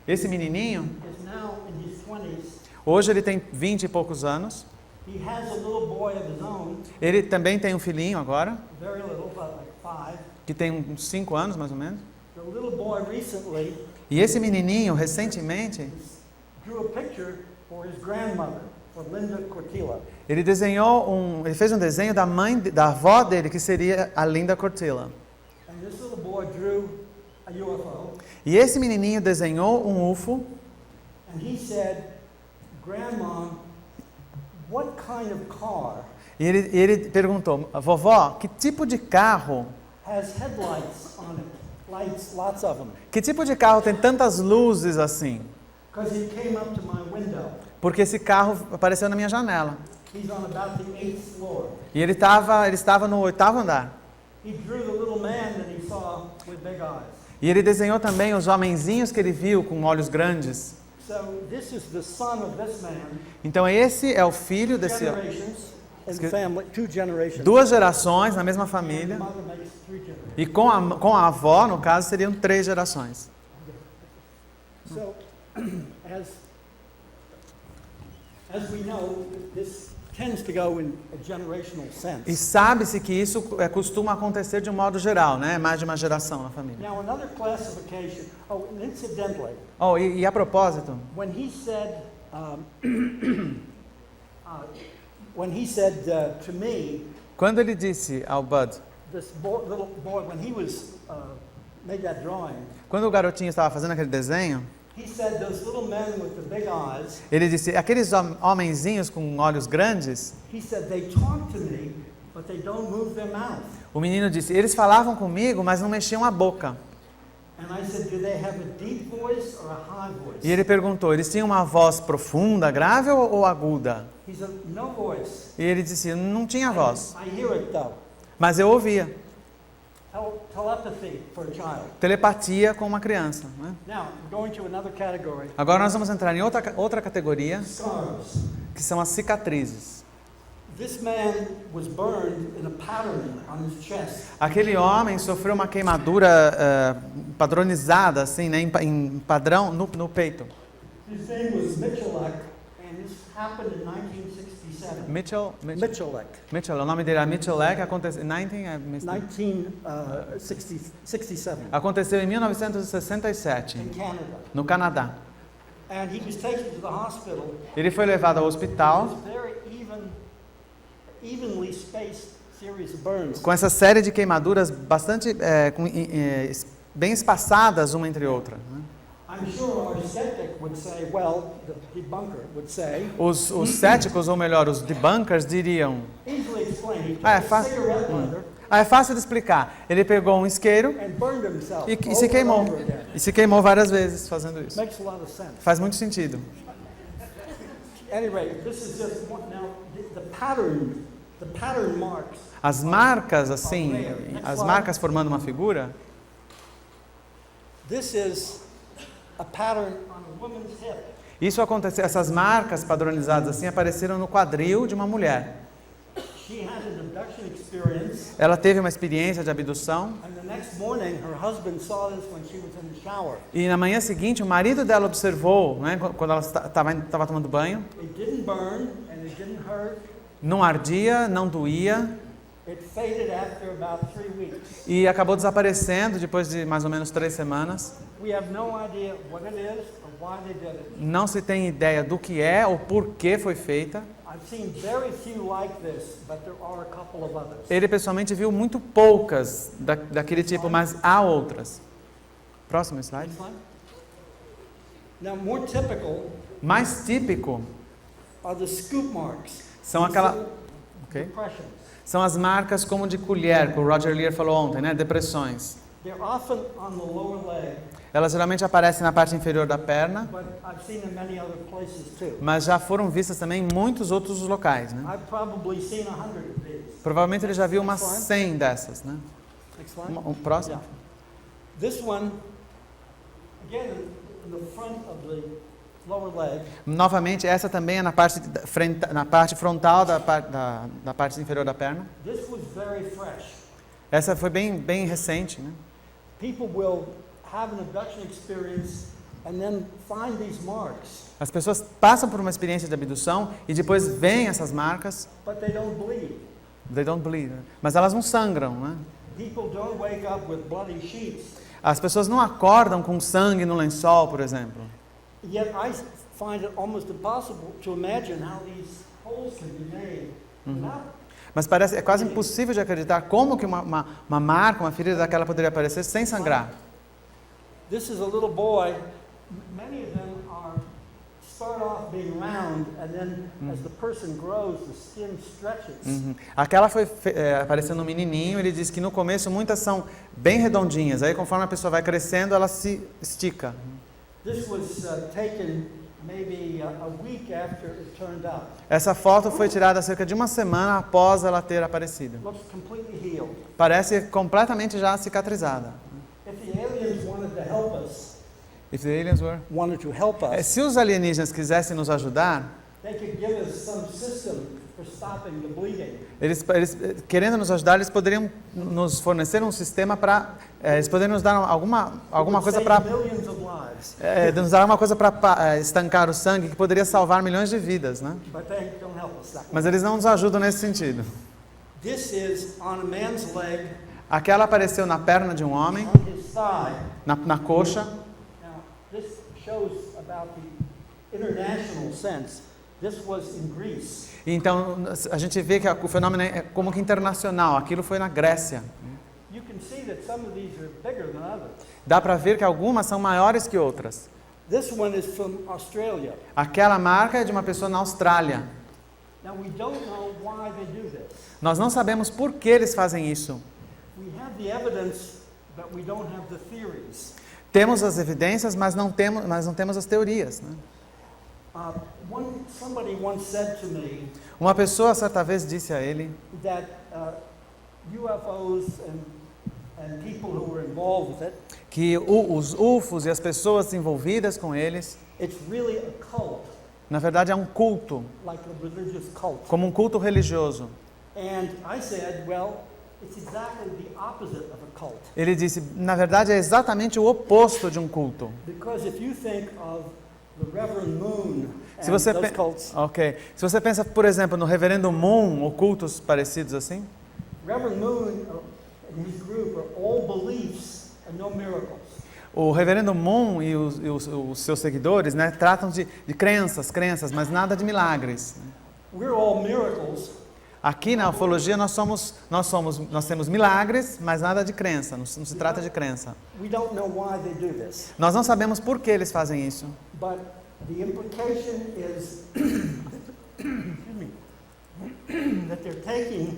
Esse menininho, is now in his 20s. hoje ele tem 20 e poucos anos. He has a little boy of his own, Ele também tem um filhinho agora, very little, but like 5. que tem uns 5 anos mais ou menos. The little boy recently E esse menininho, recentemente, drew a picture for his grandmother, for Linda Cortila. ele fez um desenho da avó dele, que seria a Linda Cortila. And this little boy drew a UFO. E esse menininho desenhou um UFO. And he said, Grandma, what kind of car E ele perguntou, vovó, que tipo de carro? has headlights on it? Lights, lots of them. Que tipo de carro tem tantas luzes assim? Because he came up to my window. Porque esse carro apareceu na minha janela. He's on about the 8th floor. E ele estava no 8º andar. He drew the little man that he saw with big eyes. E ele desenhou também os homenzinhos que ele viu com olhos grandes. So this is the son of this man. Então esse é o filho desse... Generations. in the family, 2 generations. 2 gerações na mesma And the família. mother makes 3 generations. E com a avó, no caso, seriam 3 gerações. So, as we know, this tends to go in a generational sense. E sabe-se que isso costuma acontecer de um modo geral, né? Mais de uma geração na família. Now, another classification. Oh, and incidentally, Oh, e a propósito, when he said, to me, quando ele disse ao Bud, this little boy, when he was made that drawing, quando o garotinho estava fazendo aquele desenho, he said those little men with the big eyes. ele disse, aqueles homenzinhos com olhos grandes, He said they talk to me, but they don't move their mouth. o menino disse, eles falavam comigo, mas não mexiam a boca. And I said, do they have a deep voice or a high voice? E ele perguntou, eles tinham uma voz profunda, grave ou aguda? He said, no voice. E ele disse, não tinha voz, I hear it though. mas eu ouvia. Telepathy for a child. Telepatia com uma criança, né? Now, going to another category. Agora nós vamos entrar em outra categoria, Scars. que são as cicatrizes. This man was burned in a pattern on his chest. Aquele homem sofreu uma queimadura padronizada, assim, né, em padrão no peito. His name was Michalak, and this happened in 1967. Mitchell, o nome dele era Michalak, aconteceu em 1967 aconteceu em 1967, in Canada. no Canadá. And he was taken to the hospital. Ele foi levado ao hospital This very evenly spaced series of burns. com essa série de queimaduras bastante bem espaçadas uma entre outra, né? I'm sure our skeptic would say, well, the debunker would say, Os céticos, ou melhor, os debunkers diriam, easily explained, he took é a fácil. cigarette lighter É fácil de explicar. Ele pegou um isqueiro and burned himself e over se and queimou. over again. E se queimou várias vezes fazendo isso. Makes a lot of sense. Faz muito sentido. Anyway, this is just one, now the pattern marks. As marcas, assim, as marcas formando uma figura, This is a pattern on a woman's hip. isso aconteceu, essas marcas padronizadas assim apareceram no quadril de uma mulher. She had an abduction experience, Ela teve uma experiência de abdução and the next morning her husband saw this when she was in the shower. e na manhã seguinte o marido dela observou, né, quando ela estava tomando banho, It didn't burn and it didn't hurt. não ardia, não doía It faded after about 3 weeks. e acabou desaparecendo depois de mais ou menos 3 semanas. We have no idea what it is or why they did it. Não se tem ideia do que é ou por que foi feita. I've seen very few like this, but there are a couple of others. Ele pessoalmente viu muito poucas daquele tipo, mas há outras. Próximo slide. Next slide. Now, more typical Mais típico are the scoop marks. são Depressions. são as marcas como de colher, que o Roger Lear falou ontem, né? Depressões. They're often on the lower leg, Elas geralmente aparecem na parte inferior da perna, but I've seen in many other places too. mas já foram vistas também em muitos outros locais, né? I've probably seen 100 of these. Provavelmente ele já viu umas 100 dessas, né? Next slide. Um próximo. Yeah. This one, again, in the front of the lower leg. Novamente, essa também é na parte frontal da parte inferior da perna. This was very fresh. Essa foi bem recente, né? People will have an abduction experience and then find these marks, As pessoas passam por uma experiência de abdução e depois veem essas marcas, but they don't bleed. they don't bleed, né? Mas elas não sangram, né? People don't wake up with bloody sheets. As pessoas não acordam com sangue no lençol, por exemplo. Yet I find it almost impossible to imagine how these holes can be made without. Mas é quase impossível de acreditar como que uma marca, uma ferida daquela poderia aparecer sem sangrar. This is a little boy. Many of them start off being round, and then as the person grows, the skin stretches. Aquela foi aparecendo no menininho, ele disse que no começo muitas são bem redondinhas, aí conforme a pessoa vai crescendo, ela se estica. This was taken maybe a week after it turned up. Essa foto foi tirada cerca de uma semana após ela ter aparecido. Looks completely healed. Parece completamente já cicatrizada. If the aliens wanted to help us, If the aliens were... wanted to help us, Se os alienígenas quisessem nos ajudar, they could give us some system for stopping the bleeding. Eles querendo nos ajudar, eles poderiam nos fornecer um sistema para, eles poderiam nos dar alguma coisa para, Millions of lives, nos dar alguma coisa para estancar o sangue que poderia salvar milhões de vidas, né? but they don't help us that way. Mas eles não nos ajudam nesse sentido. This is on a man's leg, Aquela apareceu na perna de um homem, on his thigh. na coxa. Now, this shows about the international sense. This was in Greece. E então a gente vê que o fenômeno é como que internacional. Aquilo foi na Grécia. You can see that some of these are bigger than others. Dá para ver que algumas são maiores que outras. This one is from Australia. Aquela marca é de uma pessoa na Austrália. Now, we don't know why they do this. Nós não sabemos por que eles fazem isso. We have the evidence, but we don't have the theories. Temos as evidências, mas não temos as teorias, né? Somebody once said to me Uma pessoa certa vez disse a ele that UFOs and people who were involved with it, que os UFOs e as pessoas envolvidas com eles, it's really a cult, na verdade é um culto, like a religious cult. como um culto religioso. And I said, well, it's exactly the opposite of a cult. Ele disse, na verdade é exatamente o oposto de um culto. Because if you think of the Reverend Moon Se and você, those cults, Se você pensa, por exemplo, no Reverendo Moon ou cultos parecidos assim, Reverend Moon and his group are all beliefs and no miracles. o Reverendo Moon e os seus seguidores, né, tratam de crenças, mas nada de milagres. We're all miracles. Aqui na ufologia nós temos milagres, mas nada de crença, não se trata de crença. We don't know why they do this, Nós não sabemos por que eles fazem isso. but the implication is that they're taking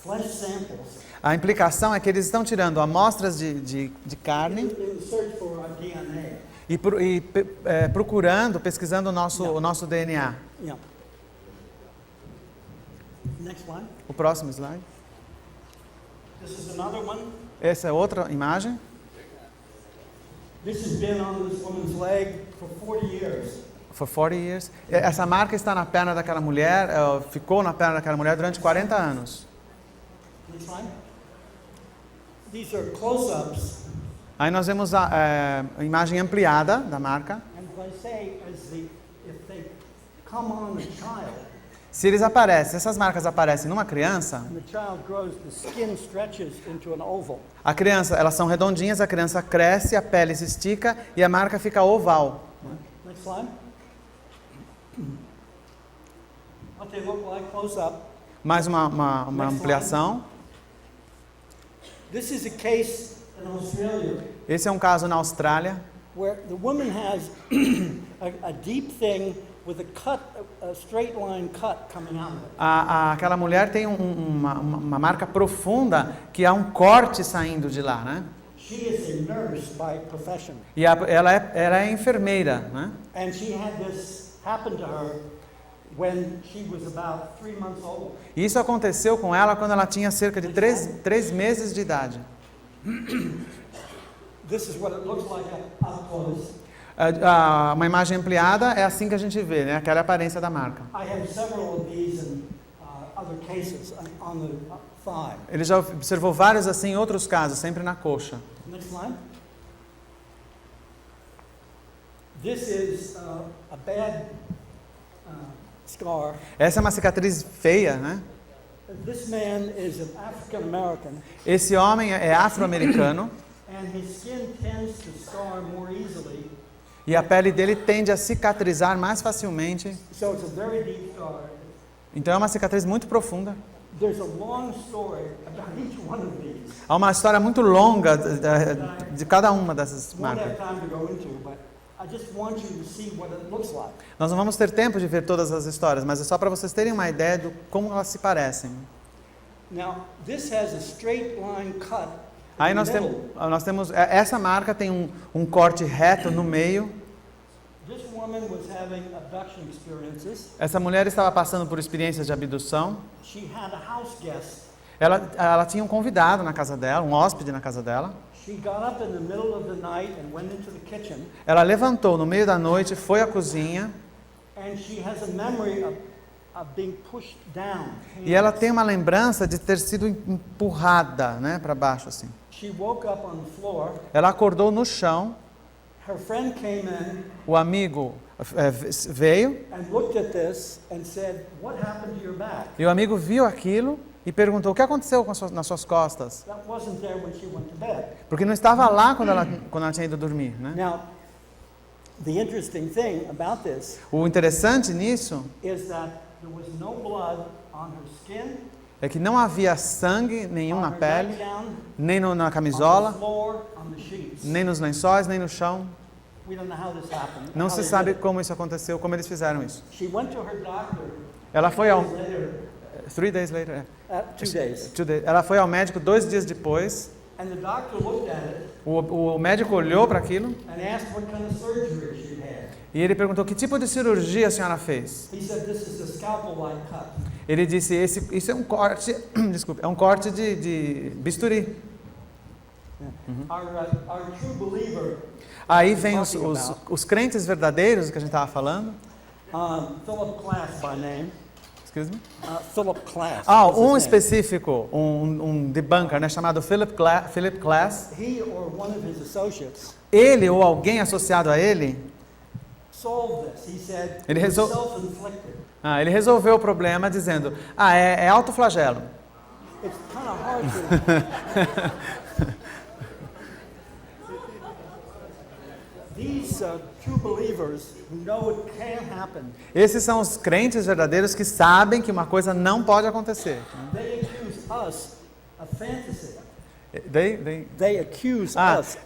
flesh samples A implicação é que eles estão tirando amostras de carne in search for our DNA. e pesquisando o nosso DNA. Yeah. Next one. O próximo slide. This is another one. Essa é outra imagem. This has been on this woman's leg for 40 years. For 40 years. Essa marca está na perna daquela mulher, ficou na perna daquela mulher durante 40 anos. Next slide. These are close-ups. Aí nós vemos a imagem ampliada da marca. And as I say, if they come on a child, Se essas marcas aparecem numa criança, and the child grows, the skin stretches into an oval. a criança, elas são redondinhas, a criança cresce, a pele se estica e a marca fica oval. Next slide. What they look like close-up. Mais uma Next ampliação. This is a case in Australia Esse é um caso na Austrália, where the woman has a deep thing with a straight line cut coming out of it. aquela mulher tem uma marca profunda que há um corte saindo de lá, né? She is a nurse by profession, E ela é enfermeira, né? and she had this happen to her when she was about 3 months old. E isso aconteceu com ela quando ela tinha cerca de 3 meses de idade. This is what it looks like up close. Uma imagem ampliada é assim que a gente vê, né? Aquela é a aparência da marca. I have several of these in other cases on the thigh. Ele já observou vários assim em outros casos, sempre na coxa. Next slide. This is a bad scar. Essa é uma cicatriz feia, né? This man is an African American, Esse homem é afro-americano and his skin tends to scar more easily. e a pele dele tende a cicatrizar mais facilmente. So it's a very deep scar. Então é uma cicatriz muito profunda. There's a long story about each one of these. Há uma história muito longa de cada uma dessas Won't have marcas. time to go into, but I just want you to see what it looks like. Nós não vamos ter tempo de ver todas as histórias, mas é só para vocês terem uma ideia de como elas se parecem. Now, this has a straight line cut. Aí in nós the middle. temos essa marca tem um corte reto no meio. This woman was having abduction experiences. Essa mulher estava passando por experiências de abdução. She had a house guest. Ela tinha um convidado na casa dela, um hóspede na casa dela. She got up in the middle of the night and went into the kitchen, Ela levantou no meio da noite, foi à cozinha and she has a memory of of being pushed down. E ela tem uma lembrança de ter sido empurrada, né, para baixo assim. She woke up on the floor. Ela acordou no chão. Her friend came in O amigo veio and looked at this and said, "What happened to your back?" e o amigo viu aquilo e perguntou: o que aconteceu nas suas costas? That wasn't there when she went to bed. Porque não estava lá quando ela tinha ido dormir, né? Now, the interesting thing about this O interessante nisso is that there was no blood on her skin, é que não havia sangue nenhum on na her pele, nightgown, nem na on the camisola, floor, on the sheets. nem nos lençóis, nem no chão. We don't know how this happened. Não how se they sabe did it. como isso aconteceu, como eles fizeram isso. She went to her doctor Ela foi ao 2 days later, 3 days later. 2 days, 2 days. Ela foi ao médico 2 dias depois. and the doctor looked at it O médico olhou para aquilo and asked what kind of surgery she'd had. e ele perguntou: que tipo de cirurgia a senhora fez? He said, "This is a scalpel-like cut." Ele disse: isso é um corte, desculpe, é um corte de bisturi. Our true believer, Aí vem os crentes verdadeiros que a gente estava falando. Philip Klass by name. Excuse me? Philip Klass. Ah, was his um name. específico, um debunker, né, chamado Philip Klass. He or one of his associates Ele ou alguém associado a ele, solved this. He said, Ele "It was resol- self-inflicted." ele resolveu o problema dizendo: é autoflagelo. It's kind of hard to. These true believers who know it can happen, Esses são os crentes verdadeiros que sabem que uma coisa não pode acontecer. they accuse us of fantasy. They- They accuse Ah, us.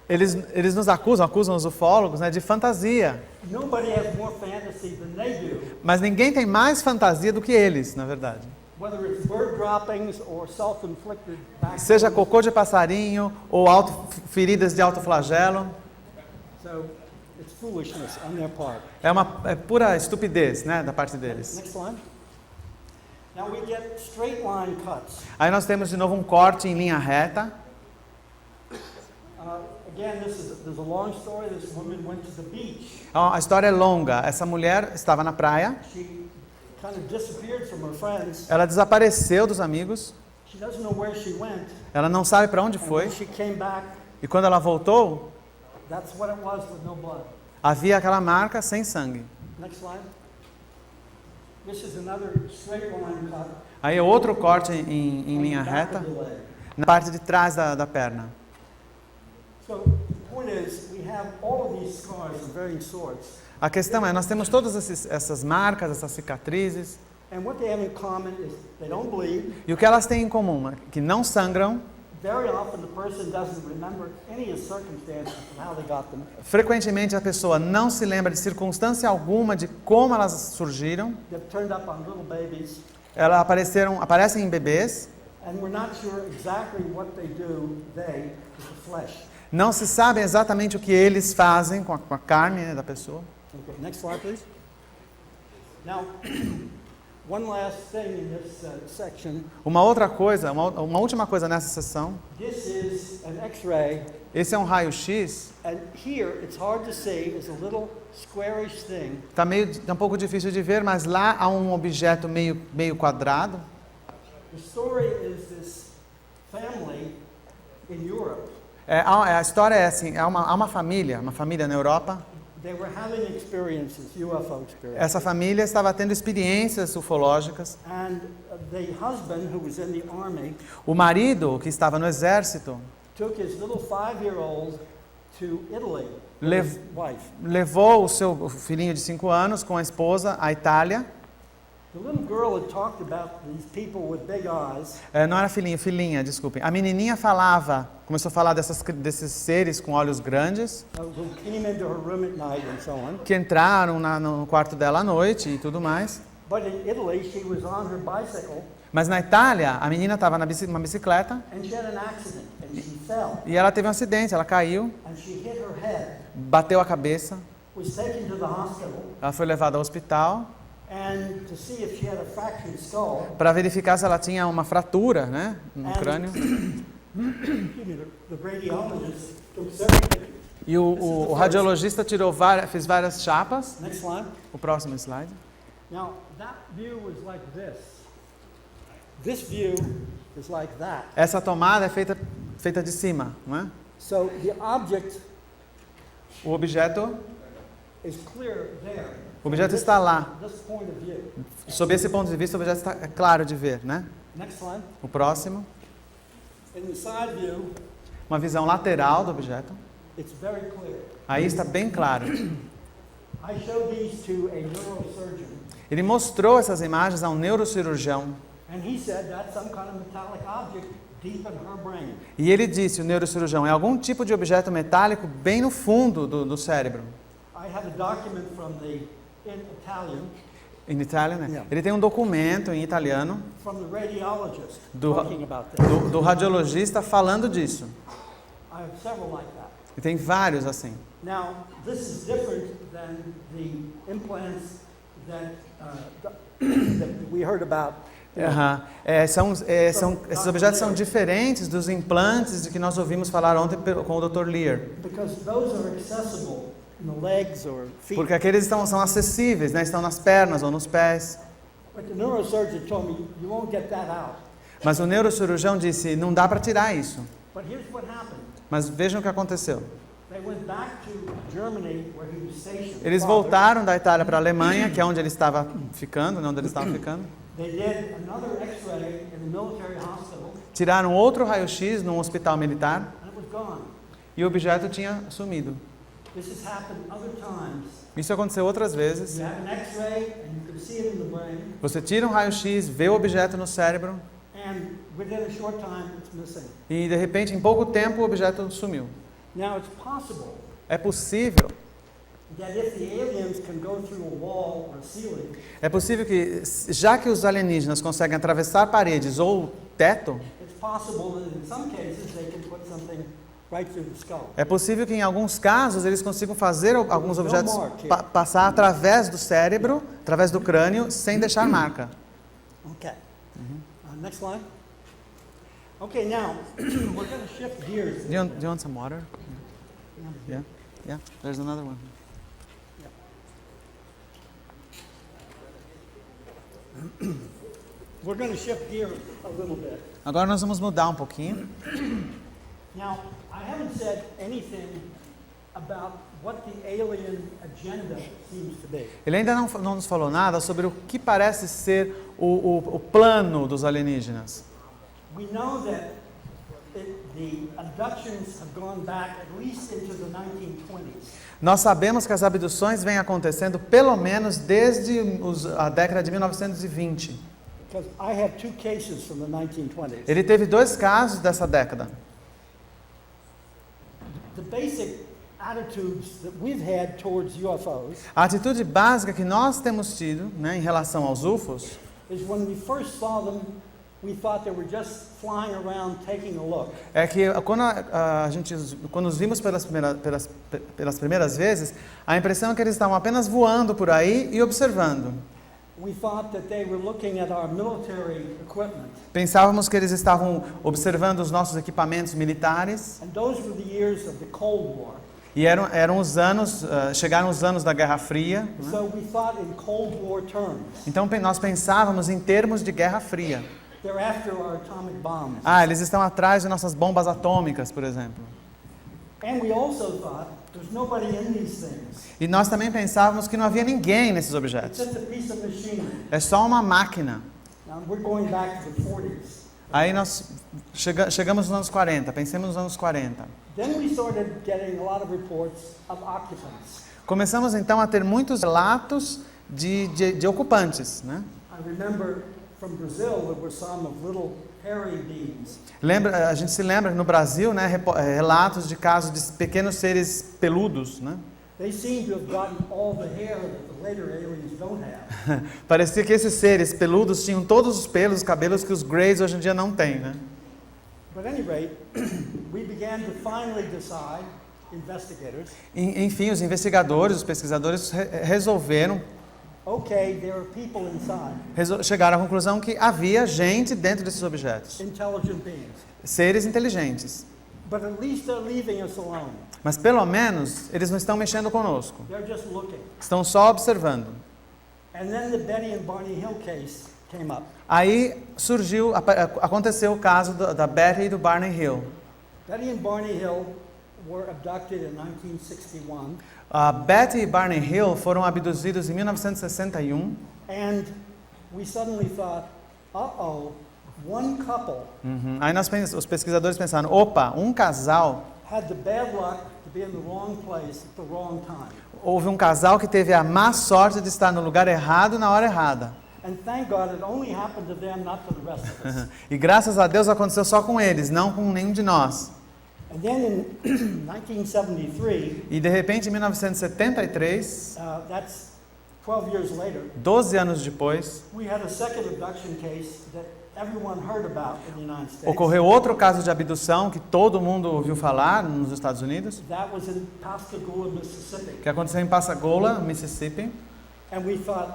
eles nos acusam os ufólogos, né, de fantasia. Nobody has more fantasy than they do. Mas ninguém tem mais fantasia do que eles, na verdade. Whether it's bird droppings or self-inflicted Seja back. cocô de passarinho ou feridas de autoflagelo, So it's foolishness on their part. é pura estupidez, né, da parte deles. Next slide. Now we get straight line cuts. Aí nós temos de novo um corte em linha reta. Again, there's a long story. This woman went to the beach. A história é longa. Essa mulher estava na praia, She kind of disappeared from her friends. ela desapareceu dos amigos, She doesn't know where she went. ela não sabe para onde And foi, when she came back, e quando ela voltou, that's what it was with no blood. havia aquela marca sem sangue. Next slide. This is another straight line cut. Aí outro corte em linha on the back reta, of the leg. na parte de trás da perna. So the point is, we have all of these scars of varying sorts. A questão é, nós temos todas essas marcas, essas cicatrizes, And what they have in common is they don't bleed. e o que elas têm em comum é que não sangram. Very often the person doesn't remember any of the circumstances of how they got them. Frequentemente a pessoa não se lembra de circunstância alguma de como elas surgiram. They've turned up on little babies. Elas aparecem em bebês. And we're not sure exactly what they do, with the flesh. Não se sabe exatamente o que eles fazem com a carne, né, da pessoa. Okay, next slide, please. Now, one last thing in this section. Uma outra coisa, uma última coisa nessa sessão. This is an X-ray, Esse é um raio-x. and here it's hard to see. It's a little squarish thing. Tá um pouco difícil de ver, mas lá há um objeto meio quadrado. The story is this family in Europe. A história é assim, há uma família na Europa. They were having experiences, UFO experiences. Essa família estava tendo experiências ufológicas. And the husband, who was in the army, O marido, que estava no exército, took his little 5-year-old to Italy with Lev- his wife. levou o seu filhinho de 5 anos com a esposa à Itália. The little girl had talked about these people with big eyes. Não era filhinha, desculpem. A menininha começou a falar desses seres com olhos grandes, Who came into her room at night and so on. que entraram no quarto dela à noite e tudo mais. But in Italy, she was on her bicycle Mas na Itália, a menina estava numa bicicleta and she had an accident and she fell e ela teve um acidente, ela caiu, and she hit her head. bateu a cabeça, Was taken to the hospital ela foi levada ao hospital and to see if she had a fractured skull. para verificar se ela tinha uma fratura, né, no crânio. The radiologist took several pictures. E o radiologista fez várias chapas. Next slide. O próximo slide. Now, that view is like this. This view is like that. Essa tomada é feita de cima, não é? So the object O objeto is clear there. O objeto está lá. This point of view. Sob esse ponto de vista, o objeto está claro de ver, né? Next slide. O próximo, In the side view, uma visão lateral do objeto. it's very clear. Aí está bem claro. I showed these to a neurosurgeon, Ele mostrou essas imagens a um neurocirurgião. and he said that's some kind of metallic object deep in her brain. E ele disse, o neurocirurgião, é algum tipo de objeto metálico bem no fundo do cérebro. I have a document from in Italian, Em Itália, né? Yeah. Ele tem um documento em italiano from the radiologist Do- talking about this. do radiologista falando disso. I have several like that. E tem vários assim. Now, this is different than the implants that, that we heard about. Aham. Esses objetos são diferentes dos implantes de que nós ouvimos falar ontem com o Dr. Lear. Because those are accessible in the legs or feet. Porque aqueles são acessíveis, né? Estão nas pernas ou nos pés. But the neurosurgeon told me you won't get that out. Mas o neurocirurgião disse, não dá para tirar isso. But here's what happened. Mas vejam o que aconteceu. They went back to Germany where he was stationed. Eles Father. voltaram da Itália para a Alemanha, que é onde ele estava ficando, né? Onde ele estava ficando. They did another X-ray in the military hospital, Tiraram outro raio-x num hospital militar and it was gone. e o objeto tinha sumido. This has happened other times. Isso aconteceu outras vezes. You have an X-ray and you can see it in the brain, Você tira um raio-x, vê o objeto no cérebro and within a short time it's missing. e de repente, em pouco tempo, o objeto sumiu. Now it's possible É possível, that if the aliens can go through a wall or a ceiling, que, já que os alienígenas conseguem atravessar paredes ou teto, it's possible that in some cases they can put something right through the skull. é possível que em alguns casos eles consigam fazer alguns objetos passar através do cérebro, através do crânio, sem deixar marca. Okay. Next slide. Okay, now we're going to shift gears. Do you want some water? Yeah, yeah. There's another one. We're going to shift gears a little bit. Agora nós vamos mudar um pouquinho. Now, I haven't said anything about what the alien agenda seems to be. Ele ainda não nos falou nada sobre o que parece ser o plano dos alienígenas. We know that the abductions have gone back at least into the 1920s. Nós sabemos que as abduções vêm acontecendo pelo menos desde a década de 1920. Because I have two cases from the 1920s. Ele teve 2 casos dessa década. The basic attitudes that we've had towards UFOs A atitude básica que nós temos tido, né, em relação aos UFOs is when we first saw them, we thought they were just flying around taking a look. é que quando os vimos pelas primeiras vezes, a impressão é que eles estavam apenas voando por aí e observando. We thought that they were looking at our military equipment. Pensávamos que eles estavam observando os nossos equipamentos militares. And those were the years of the Cold War. E eram os anos, chegaram os anos da Guerra Fria. Né? So we thought in Cold War terms. Então nós pensávamos em termos de Guerra Fria. They're after our atomic bombs. Eles estão atrás de nossas bombas atômicas, por exemplo. And we also thought there's nobody in these things. E nós também pensávamos que não havia ninguém nesses It's objetos. just a piece of machinery. É só uma máquina. Now we're going back to the 40s. Aí nós chegamos nos anos 40, pensemos nos anos 40. Then we started getting a lot of reports of occupants. Começamos então a ter muitos relatos de ocupantes, né? I remember from Brazil there were some of little hairy beings. A gente se lembra que no Brasil, né, relatos de casos de pequenos seres peludos, né? They seem to have gotten all the hair that the later aliens don't have. Parecia que esses seres peludos tinham todos os pelos, os cabelos que os Greys hoje em dia não têm, né? But at any rate, we began to finally decide, investigators, Enfim, os investigadores, os pesquisadores resolveram, okay, there are people inside, chegaram à conclusão que havia gente dentro desses objetos, intelligent beings. seres inteligentes. But at least they're leaving us alone. Mas pelo menos eles não estão mexendo conosco, They're just looking. estão só observando. And then the Betty and Barney Hill case came up. Aí aconteceu o caso da Betty e do Barney Hill. Betty and Barney Hill were abducted in 1961. Betty e Barney Hill foram abduzidos em 1961. And we suddenly thought, one couple Aí os pesquisadores pensaram, opa, um casal, had the bad luck to be in the wrong place at the wrong time. houve um casal que teve a má sorte de estar no lugar errado na hora errada. And thank God it only happened to them, not to the rest of us. E graças a Deus aconteceu só com eles, não com nenhum de nós. And then in 1973, E de repente, em 1973, that's 12 years later, 12 anos depois, we had a second abduction case that everyone heard about in the United States. ocorreu outro caso de abdução que todo mundo ouviu falar nos Estados Unidos, That was in Pascagoula, Mississippi. que aconteceu em Pascagoula, Mississippi. And we thought,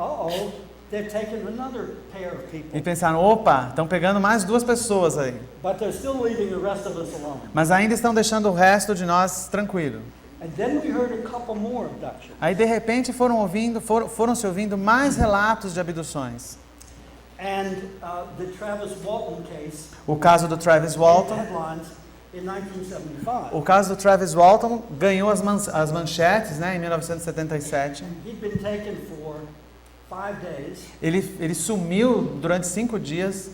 they've taken another pair of people. E pensaram, opa, estão pegando mais 2 pessoas aí. But they're still leaving the rest of us alone. Mas ainda estão deixando o resto de nós tranquilo. And then we heard a couple more abductions. Aí de repente foram se ouvindo mais relatos de abduções. And the Travis Walton case, O caso do Travis Walton. headlines in 1975. O caso do Travis Walton ganhou as manchetes, né, em 1977. He'd been taken for 5 days. Ele sumiu durante 5 dias.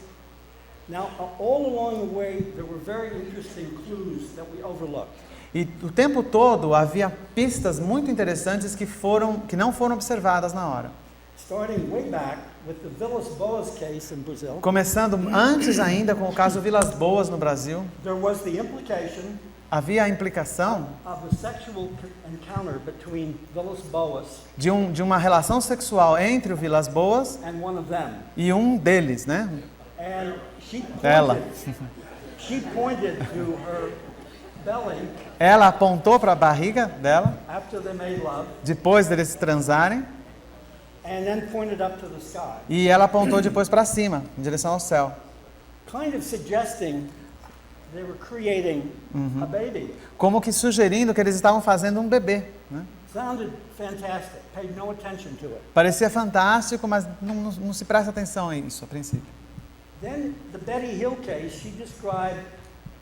Now, all along the way, there were very interesting clues that we overlooked. E o tempo todo havia pistas muito interessantes que não foram observadas na hora. Starting way back with the Villas-Boas case in Brazil. Começando antes ainda com o caso Vilas Boas no Brasil, There was the implication havia a implicação of a sexual encounter between Villas-Boas de uma relação sexual entre o Vilas Boas and one of them. e um deles, né? And Ela. she pointed to her belly Ela apontou para a barriga dela after they made love, depois deles se transarem and then pointed up to the sky, e ela apontou depois para cima, em direção ao céu, kind of suggesting they were creating a baby. como que sugerindo que eles estavam fazendo um bebê, né? Sounded fantastic. Paid no attention to it. Parecia fantástico, mas não se presta atenção a isso a princípio. Then the Betty Hill case, she described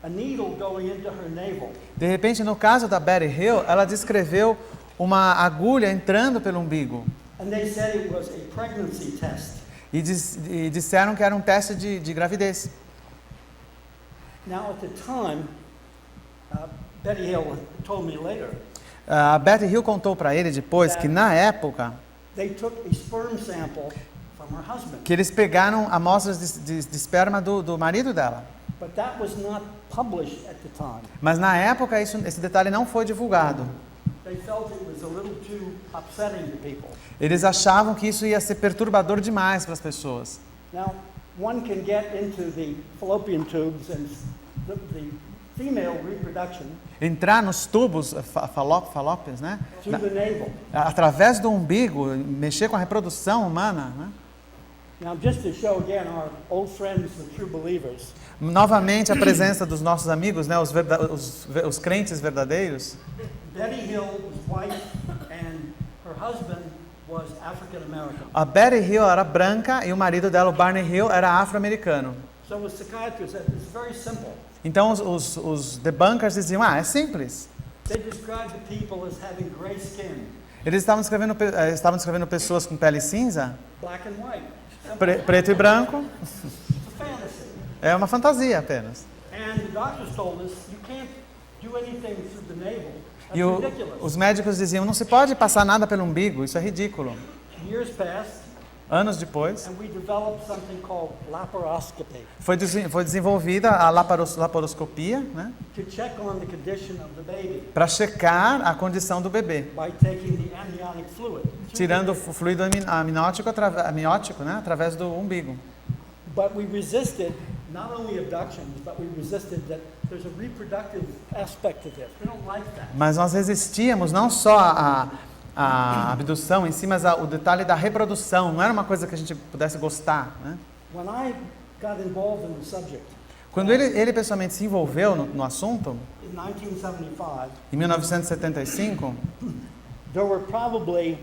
a needle going into her navel. De repente, no caso da Betty Hill, ela descreveu uma agulha entrando pelo umbigo And they said it was a pregnancy test. e disseram que era um teste de gravidez. Now at the time, Betty Hill told me later, A Betty Hill contou para ele depois que na época they took a sperm sample from her husband. que eles pegaram amostras de esperma do marido dela. But that was not published at the time. Mas na época esse detalhe não foi divulgado. They felt it was a little too upsetting to people. Eles achavam que isso ia ser perturbador demais para as pessoas. Now, one can get into the fallopian tubes and the female reproduction Entrar nos tubos falópios, né? through the navel. Através do umbigo, mexer com a reprodução humana, né? Now, just to show again our old friends, the true believers, Novamente a presença dos nossos amigos, né? Os crentes verdadeiros. Betty Hill was white and her husband was African American. A Betty Hill era branca e o marido dela, o Barney Hill, era afro-americano. So the psychiatrist said it's very simple. Então os debunkers diziam, é simples. They described the people as having gray skin, Eles estavam descrevendo pessoas com pele cinza, black and white. Simple. preto e branco. It's a fantasy. É uma fantasia apenas. And the doctors told us you can't do anything through the navel. That's E ridiculous. os médicos diziam, não se pode passar nada pelo umbigo, isso é ridículo. Years passed, Anos depois, and we developed something called laparoscopy foi desenvolvida a laparoscopia, né, to check on the condition of the baby para checar a condição do bebê, by taking the amniotic fluid. tirando o fluido amniótico, né, através do umbigo. But we resisted not only abductions, but we resisted that there's a reproductive aspect to this. We don't like that. Mas nós resistíamos não só a abdução em si, mas o detalhe da reprodução. Não era uma coisa que a gente pudesse gostar, né? When I got involved in the subject Quando ele pessoalmente se envolveu no assunto, in 1975, em 1975, there were probably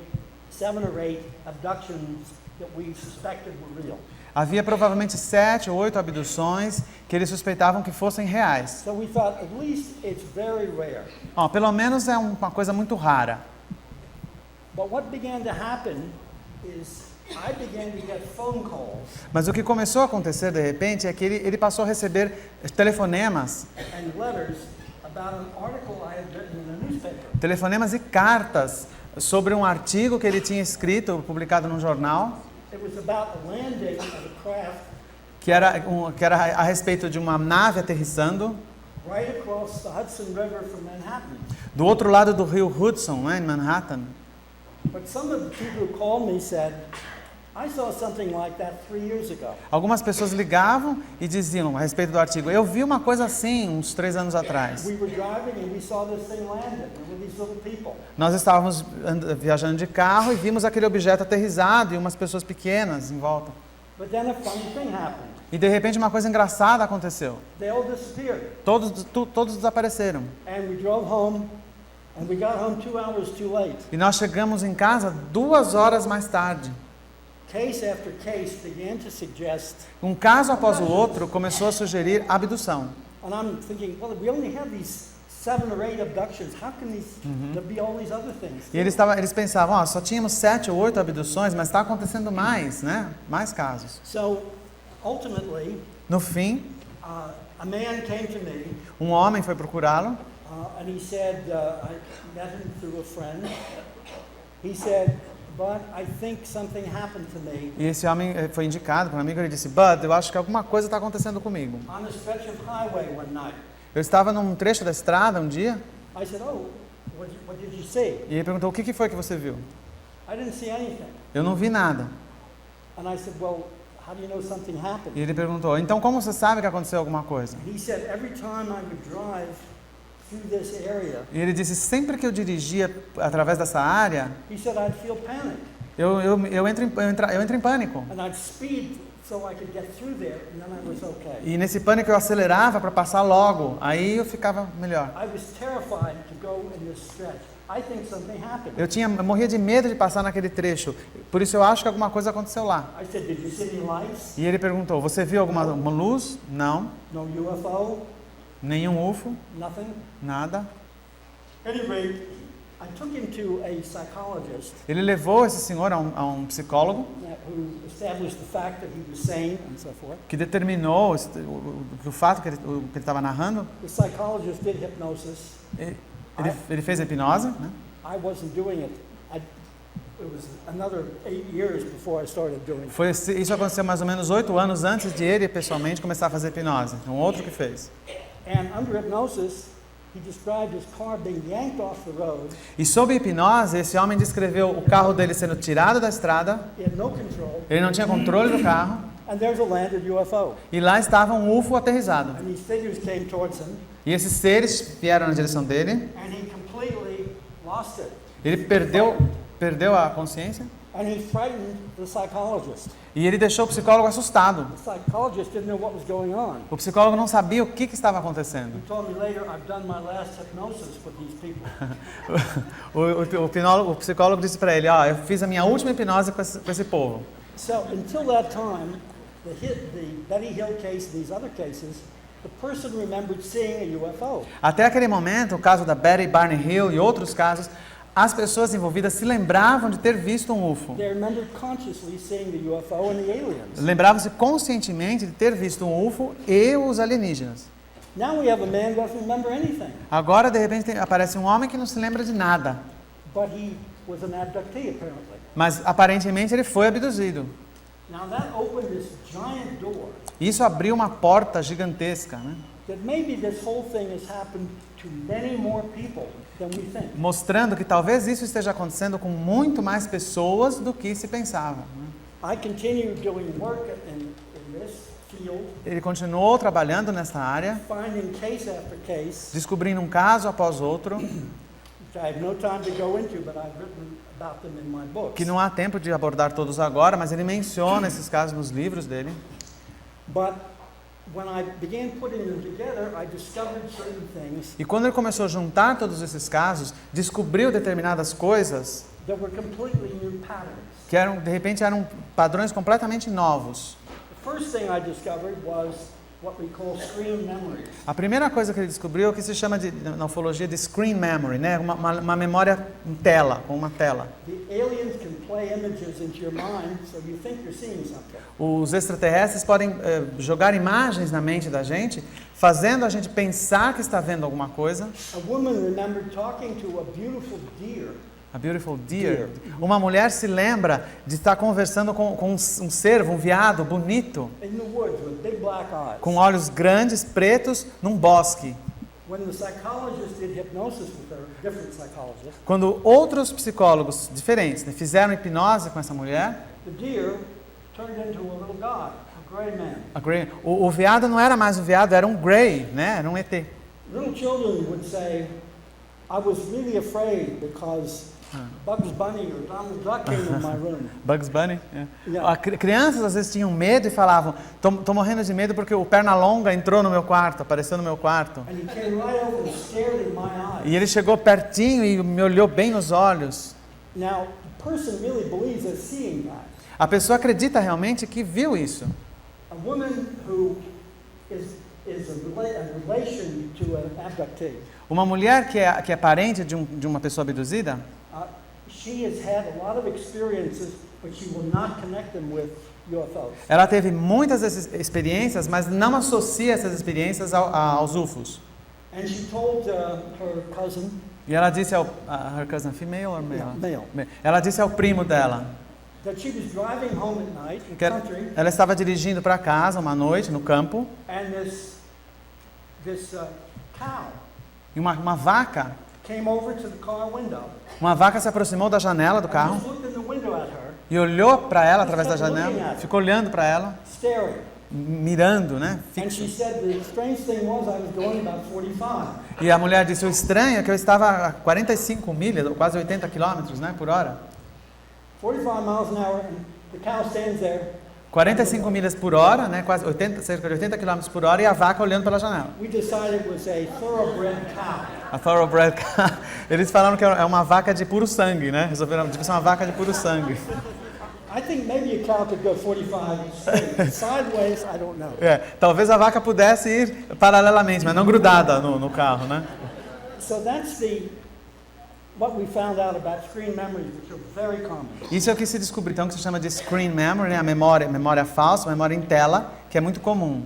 7 or 8 abductions that we suspected were real. Havia provavelmente 7 ou 8 abduções que eles suspeitavam que fossem reais. So we thought, at least it's very rare. Pelo menos é uma coisa muito rara. But what began to happen is I began to get phone calls Mas o que começou a acontecer de repente é que ele passou a receber telefonemas, and letters about an article I had written in a newspaper. telefonemas e cartas sobre um artigo que ele tinha escrito, publicado num jornal, It was about the landing of a craft que era a respeito de uma nave aterrissando right across the Hudson River from Manhattan. do outro lado do rio Hudson, né, em Manhattan. But some of the people who called me said, I saw something like that 3 years ago. Algumas pessoas ligavam e diziam a respeito do artigo: eu vi uma coisa assim uns 3 anos atrás. We were driving and we saw this thing landed with these little people. Nós estávamos viajando de carro e vimos aquele objeto aterrissado e umas pessoas pequenas em volta. But then a funny thing happened. E de repente uma coisa engraçada aconteceu. They all disappeared. Todos desapareceram. And we drove home and we got home 2 hours too late. E nós chegamos em casa 2 horas mais tarde. Case after case began to suggest, Um caso após o outro começou a sugerir abdução. and I'm thinking, well, we only have these 7 or 8 abductions. How can there be all these other things? E eles pensavam, só tínhamos 7 ou 8 abduções, mas está acontecendo mais, né? Mais casos. So ultimately, No fim, a man came to me um homem foi procurá-lo and he said, I met him through a friend. He said, but I think something happened to me e esse homem foi indicado para um amigo. Ele disse: Bud, eu acho que alguma coisa está acontecendo comigo. on a stretch of highway one night. Eu estava num trecho da estrada um dia I said, oh, what did you see? e ele perguntou: o que foi que você viu? I didn't see anything. Eu não vi nada. And I said, well, how do you know something happened? E ele perguntou: então como você sabe que aconteceu alguma coisa? He said, every time I would drive through this area, E ele disse: sempre que eu dirigia através dessa área, he said, I'd feel panic. eu entro em pânico. And I'd speed so I could get through there, and then I was okay. E nesse pânico eu acelerava para passar logo. Aí eu ficava melhor. I was terrified to go in this stretch. I think something happened. Eu morria de medo de passar naquele trecho. Por isso eu acho que alguma coisa aconteceu lá. I said, did you see any lights? E ele perguntou: você viu alguma luz? Não. No UFO? Nenhum UFO? Nothing? Nada. At any rate, I took him to a psychologist Ele levou esse senhor a um psicólogo who established the fact that he was sane and so forth. que determinou o fato que ele estava narrando. The psychologist did hypnosis. Ele fez a hipnose, né? I wasn't doing it. It was another 8 years before I started doing it. Isso aconteceu mais ou menos 8 anos antes de ele pessoalmente começar a fazer hipnose. Um outro que fez. And under hypnosis, he described his car being yanked off the road. E sob hipnose, esse homem descreveu o carro dele sendo tirado da estrada. He had no control. Ele não tinha controle do carro. And there's a landed UFO. E lá estava um UFO aterrissado. And these figures came towards him, E esses seres vieram na direção dele. and he completely lost it. Ele perdeu a consciência. And he frightened the psychologist. E ele deixou o psicólogo assustado. The psychologist didn't know what was going on. O psicólogo não sabia o que estava acontecendo. He told me later, I've done my last hypnosis with these people. O psicólogo disse para ele: eu fiz a minha última hipnose com esse povo. So until that time, the Betty Hill case, these other cases, the person remembered seeing a UFO. Até aquele momento, o caso da Betty Barney Hill e outros casos, as pessoas envolvidas se lembravam de ter visto um UFO. They remembered consciously seeing the UFO and the aliens. Lembravam-se conscientemente de ter visto um UFO e os alienígenas. Now we have a man who doesn't remember anything, Agora, de repente, aparece um homem que não se lembra de nada. but he was an abductee apparently. Mas, aparentemente, ele foi abduzido. Now that opened this giant door Isso abriu uma porta gigantesca, né? that maybe this whole thing has happened to many more people than we think. Mostrando que talvez isso esteja acontecendo com muito mais pessoas do que se pensava, né? I continue doing work in this field, Ele continuou trabalhando nessa área, finding case after case, descobrindo um caso após outro, which I have no time to go into, but I've written about them in my books. que não há tempo de abordar todos agora, mas ele menciona esses casos nos livros dele. But when I began putting them together, I discovered certain things E quando ele começou a juntar todos esses casos, descobriu determinadas coisas that were completely new patterns. que de repente eram padrões completamente novos. The first thing I discovered was what we call screen memories. A primeira coisa que ele descobriu é o que se chama na ufologia de screen memory, né? Uma memória em tela, com uma tela. The aliens can play images into your mind so you think you're seeing something. Os extraterrestres podem jogar imagens na mente da gente, fazendo a gente pensar que está vendo alguma coisa. A woman remembered talking to a beautiful deer. A beautiful deer. Uma mulher se lembra de estar conversando com um cervo, um veado bonito, In the woods with big black eyes. com olhos grandes, pretos, num bosque. When the psychologist did hypnosis with her, different psychologists, Quando outros psicólogos diferentes, né, fizeram hipnose com essa mulher, the deer turned into a little god, a gray man. o veado não era mais um veado, era um grey, né? Era um ET. Little children would say, I was really afraid because Bugs Bunny or Donald Duck came in my room. Bugs Bunny. Yeah. Crianças às vezes tinham medo e falavam, tô morrendo de medo porque o Pernalonga entrou no meu quarto, apareceu no meu quarto. And he came right over and stared in my eyes. E ele chegou pertinho e me olhou bem nos olhos. Now, the person really believes they're seeing that. A pessoa acredita realmente que viu isso. A woman who is a relation to an abductee. Uma mulher que é parente de uma pessoa abduzida, She has had a lot of experiences, but she will not connect them with UFOs. ela teve muitas experiências, mas não associa essas experiências aos UFOs. And she told her cousin, E ela disse ao her cousin, female or male? Yeah, male. Ela disse ao primo dela that she was driving home at night in que country, ela estava dirigindo para casa uma noite no campo and this cow e uma vaca Uma vaca se aproximou da janela do carro e olhou para ela através da janela, ficou olhando para ela, mirando, né? Fixo. E a mulher disse, o estranho é que eu estava a 45 milhas, quase 80 quilômetros, né, por hora. 45 miles an hour, and the cow stands there. 45 milhas por hora, né, cerca de 80 km por hora, e a vaca olhando pela janela. We decided it was a thoroughbred cow. A thoroughbred cow. Eles falaram que é uma vaca de puro sangue, né? Resolveram que é uma vaca de puro sangue. I think maybe a cow could go 45 sideways, I don't know. Talvez a vaca pudesse ir paralelamente, mas não grudada no carro, né? So that's what we found out about screen memories, which are very common. Isso é o que se descobriu, então, que se chama de screen memory, né? A memória falsa, memória em tela, que é muito comum.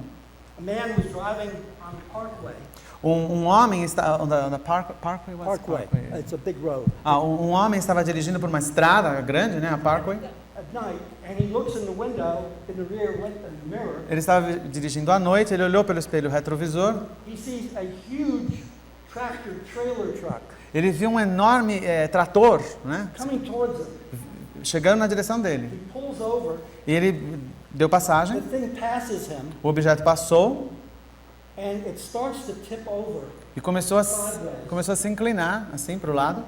A man was driving on the parkway. Um homem está parkway. Parkway. It's a big road. Um homem estava dirigindo por uma estrada grande, né? A parkway. At night, and he looks in the window, in the rear mirror. Ele estava dirigindo à noite. Ele olhou pelo espelho retrovisor. He sees a huge tractor trailer truck. Ele viu um enorme trator, né? Coming towards him. Chegando na direção dele. He pulls over. E ele deu passagem. The thing passes him. O objeto passou. And it starts to tip over. E começou a se inclinar assim para o lado.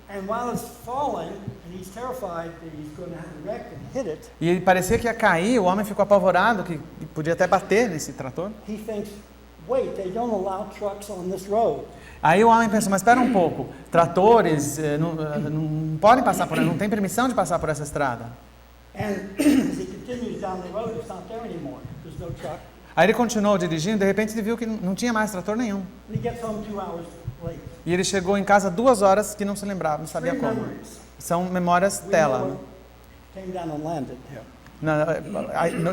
And while it's falling, and he's terrified that he's going to have a wreck and hit it. E ele parecia que ia cair. O homem ficou apavorado que podia até bater nesse trator. He thinks, wait, they don't allow trucks on this road. Aí o homem pensou, mas espera um pouco, tratores não podem passar por, não tem permissão de passar por essa estrada. Aí ele continuou dirigindo, de repente ele viu que não tinha mais trator nenhum. E ele chegou em casa 2 horas que não se lembrava, não sabia como. São memórias tela.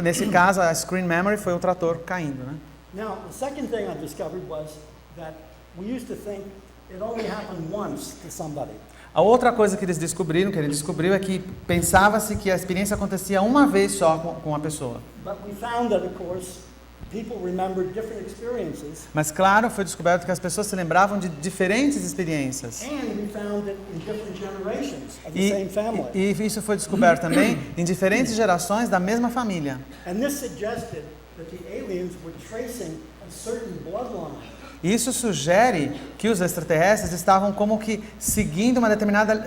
Nesse caso, a screen memory foi o trator caindo, né? Now, the second thing I discovered was that we used to think it only happened once to somebody. A outra coisa que ele descobriu é que pensava-se que a experiência acontecia uma vez só com a pessoa. But we found that, of course, people remembered different experiences. Mas claro, foi descoberto que as pessoas se lembravam de diferentes experiências. And we found it in different generations of the same family. E isso foi descoberto também em diferentes gerações da mesma família. And this suggested that the aliens were tracing a certain bloodline. Isso sugere que os extraterrestres estavam como que seguindo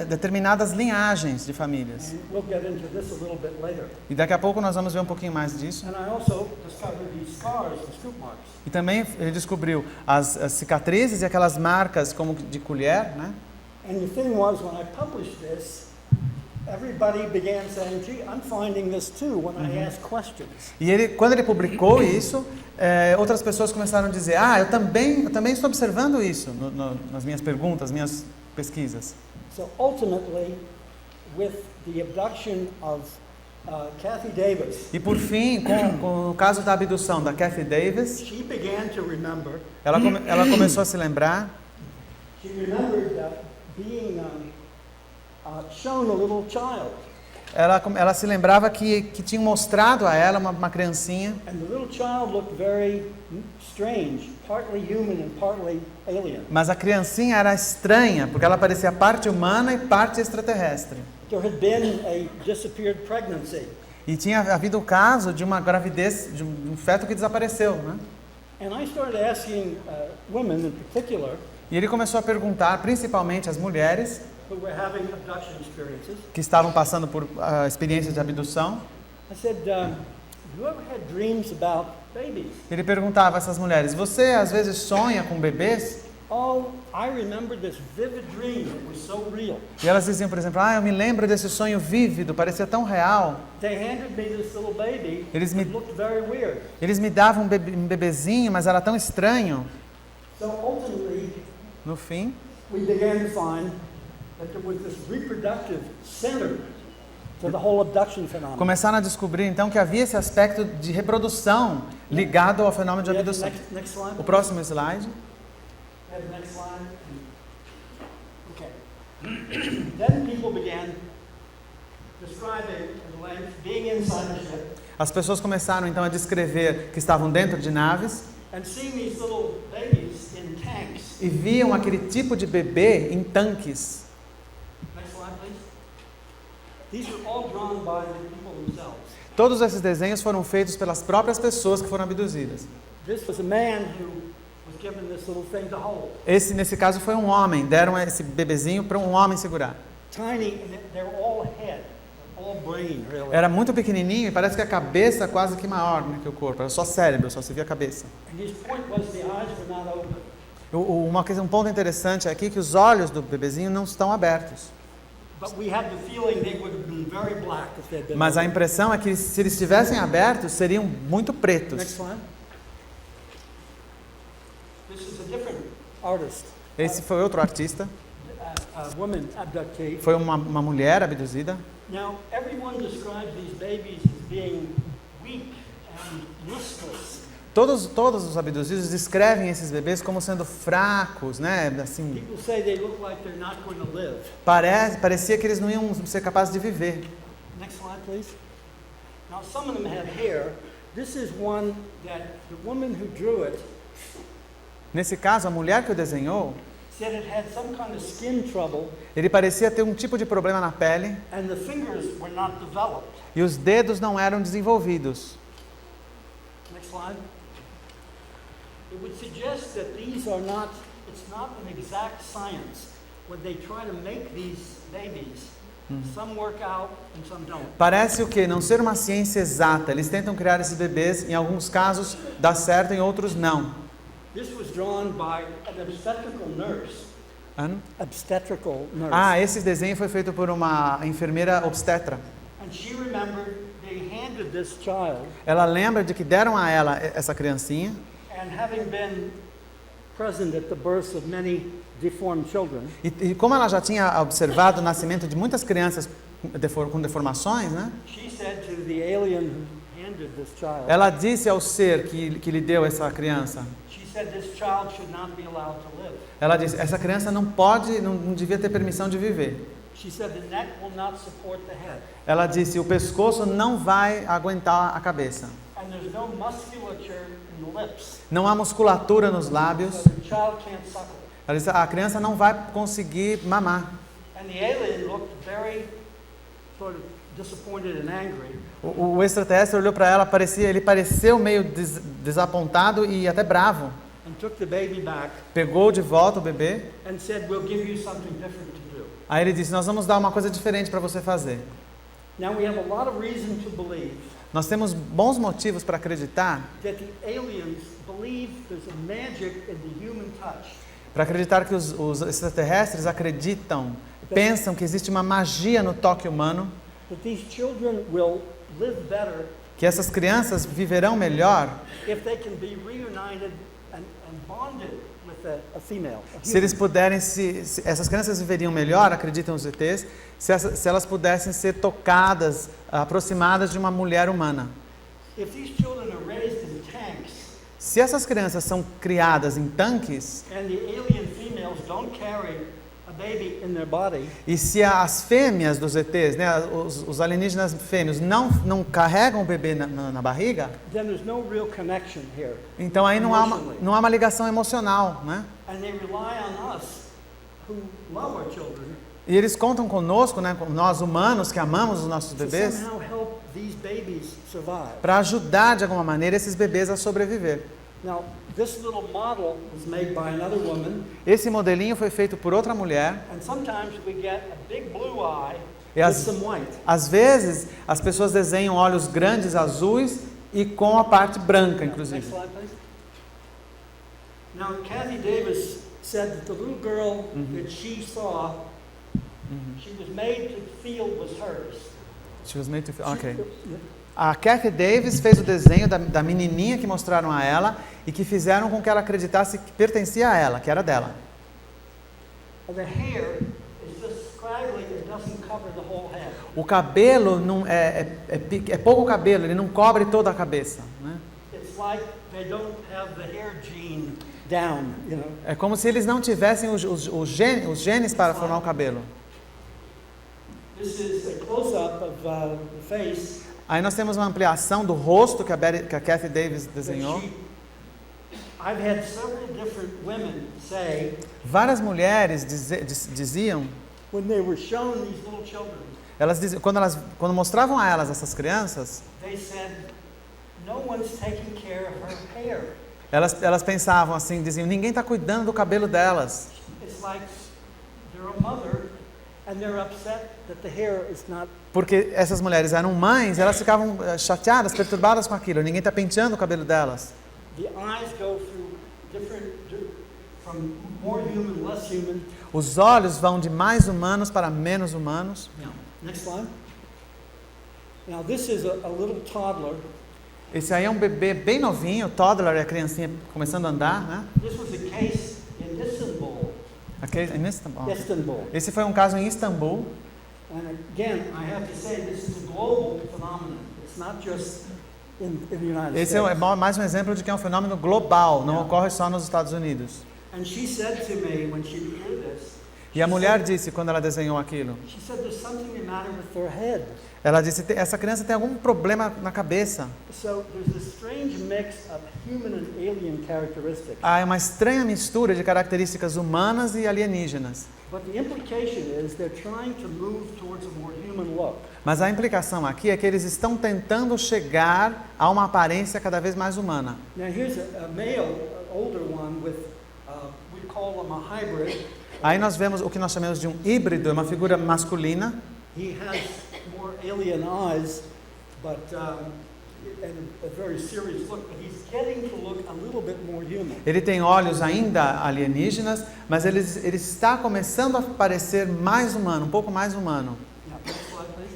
determinadas linhagens de famílias. And we'll get into this a little bit later. E daqui a pouco nós vamos ver um pouquinho mais disso. And I also discovered these scars, the scoop marks. E também ele descobriu as cicatrizes e aquelas marcas como de colher, né? And the thing was, when I published this, everybody began saying, gee, I'm finding this too when I ask questions. E ele, quando ele publicou isso, outras pessoas começaram a dizer, eu também estou observando isso nas minhas perguntas, minhas pesquisas. So ultimately, with the abduction of Kathy Davis, E por fim, com o caso da abdução da Kathy Davis, she began to remember. ela começou a se lembrar. She remembered being shown a little child. Ela se lembrava que tinham mostrado a ela uma criancinha. And the little child looked very strange, partly human and partly alien. Mas a criancinha era estranha, porque ela parecia parte humana e parte extraterrestre. There had been a disappeared pregnancy. E tinha havido o caso de uma gravidez, de um feto que desapareceu, né? And I started asking women in particular E ele começou a perguntar, principalmente às mulheres who were having abduction experiences. que estavam passando por experiências de abdução. I said, you ever had dreams about babies? Ele perguntava a essas mulheres, você às vezes sonha com bebês? Oh, I remember this vivid dream. It was so real. E elas diziam, por exemplo, eu me lembro desse sonho vívido, parecia tão real. They handed me this little baby. It looked very weird. Eles me davam um bebezinho, mas era tão estranho. So ultimately, No fim, we began to find that there was this reproductive center to the whole abduction phenomenon. começaram a descobrir então que havia esse aspecto de reprodução ligado ao fenômeno de abdução. Next slide. O próximo slide. Have the next slide. Okay. Then people began describing being inside the ship As pessoas começaram então a descrever que estavam dentro de naves and seeing these little babies in tanks. e viam aquele tipo de bebê em tanques. Next slide, please. These were all drawn by the people themselves. Todos esses desenhos foram feitos pelas próprias pessoas que foram abduzidas. This was a man who was given this little thing to hold. Nesse caso foi um homem, deram esse bebezinho para um homem segurar. Tiny, and they're all head, all brain, really. Era muito pequenininho e parece que a cabeça quase que maior, né, que o corpo. Era só cérebro, só se via a cabeça. And his point was the eyes were not open. Um ponto interessante aqui é que os olhos do bebezinho não estão abertos. But we have the feeling they would have been very black if they'd been Mas a open. impressão é que se eles estivessem abertos, seriam muito Next pretos. slide. This is a different artist, Esse foi outro artista, a woman abductee. foi uma mulher abduzida. Now, everyone describes these babies as being weak and listless. Todos os abduzidos descrevem esses bebês como sendo fracos, né? Assim, People say they look like they're not going to live. parecia que eles não iam ser capazes de viver. Next slide, please. Now, some of them have hair. This is one that the woman who drew it Nesse caso, a mulher que o desenhou, said it had some kind of skin trouble, ele parecia ter um tipo de problema na pele and the fingers were not developed. e os dedos não eram desenvolvidos. Next slide. It would suggest that these are not, it's not an exact science. When they try to make these babies, some work out and some don't. Parece o quê? Não ser uma ciência exata. Eles tentam criar esses bebês, em alguns casos dá certo, em outros não. This was drawn by an obstetrical nurse. Obstetrical nurse. Esse desenho foi feito por uma enfermeira obstetra. And she remembered they handed this child, Ela lembra de que deram a ela essa criancinha, and having been present at the births of many deformed children, e como ela já tinha observado o nascimento de muitas crianças com deformações, né? she said to the alien who handed this child, Ela disse ao ser que lhe deu essa criança, she said this child should not be allowed to live. ela disse, essa criança não devia ter permissão de viver. She said the neck will not support the head. Ela disse, o pescoço não vai aguentar a cabeça. And there's no musculature in the lips. Não há musculatura nos lábios. So the child can't suckle. Ela disse, a criança não vai conseguir mamar. And the alien looked very sort of disappointed and angry. O extraterrestre olhou para ela, ele pareceu meio desapontado e até bravo. and took the baby back pegou de volta o bebê. and said, "We'll give you something different to do." Aí ele disse, nós vamos dar uma coisa diferente para você fazer. Now we have a lot of reason to believe Nós temos bons motivos para acreditar, that the aliens believe there's a magic in the human touch. para acreditar que os extraterrestres pensam que existe uma magia no toque humano, That these children will live better que essas crianças viverão melhor if they can be reunited and bonded with a female. se eles puderem, essas crianças viveriam melhor, acreditam os ETs, se elas pudessem ser tocadas, aproximadas de uma mulher humana. If these children are raised in tanks Se essas crianças são criadas em tanques, and the alien females don't carry a baby in their body, e se as fêmeas dos ETs, né, os alienígenas fêmeos, não carregam o bebê na barriga, then there's no real connection here. então aí não há uma ligação emocional, né? And they rely on us who love our children E eles contam conosco, né, nós humanos que amamos os nossos to bebês, somehow help these babies survive. para ajudar de alguma maneira esses bebês a sobreviver. Now, this little model was made by another woman, Esse modelinho foi feito por outra mulher. and sometimes we get a big blue eye E with às, some white. às vezes as pessoas desenham olhos grandes azuis e com a parte branca, Next inclusive. slide, please. Now, Kathy Davis said that the little girl that she saw, she was made to feel was hers. She was made to feel- okay. She- A Kathy Davis fez o desenho da menininha que mostraram a ela e que fizeram com que ela acreditasse que pertencia a ela, que era dela. The hair is just scraggly, it doesn't cover the whole head. O cabelo é pouco cabelo, ele não cobre toda a cabeça, né? It's like they don't have the hair gene down, you know. É como se eles não tivessem os genes para formar o cabelo. This is a close-up of the face. Aí nós temos uma ampliação do rosto que a Kathy Davis that desenhou. I've had several different women say, Várias mulheres diziam, when they were shown these little children, elas diziam, quando mostravam a elas essas crianças, they said, no one's taking care of her hair. elas pensavam assim, diziam, ninguém está cuidando do cabelo delas. It's like they're a mother and they're upset that the hair is not. Porque essas mulheres eram mães, elas ficavam chateadas, perturbadas com aquilo. Ninguém está penteando o cabelo delas. The eyes go through from more human, less human. Os olhos vão de mais humanos para menos humanos. Now, next slide. Now this is a little toddler. Esse aí é um bebê bem novinho, toddler, é a criancinha começando a andar, né? This was a case in Istanbul. Em Istambul. Istanbul. Esse foi um caso em Istambul. And again, I have to say this is a global phenomenon. It's not just in the United Esse States. é mais um exemplo de que é um fenômeno global, não ocorre só nos Estados Unidos. And she said to me when she drew this, E a mulher disse, quando ela desenhou aquilo, she said there's something the matter with their head. ela disse, essa criança tem algum problema na cabeça. So there's this strange mix of human and alien characteristics. Há uma estranha mistura de características humanas e alienígenas. But the implication is they're trying to move towards a more human look. Mas a implicação aqui é que eles estão tentando chegar a uma aparência cada vez mais humana. Now here's a male, older one with, we call him a hybrid. Aí nós vemos o que nós chamamos de um híbrido, uma figura masculina. He has more alien eyes, but and a very serious look. But he's getting to look a little bit more human. Ele tem olhos ainda alienígenas, mas ele está começando a parecer mais humano, um pouco mais humano. Now, next slide, please.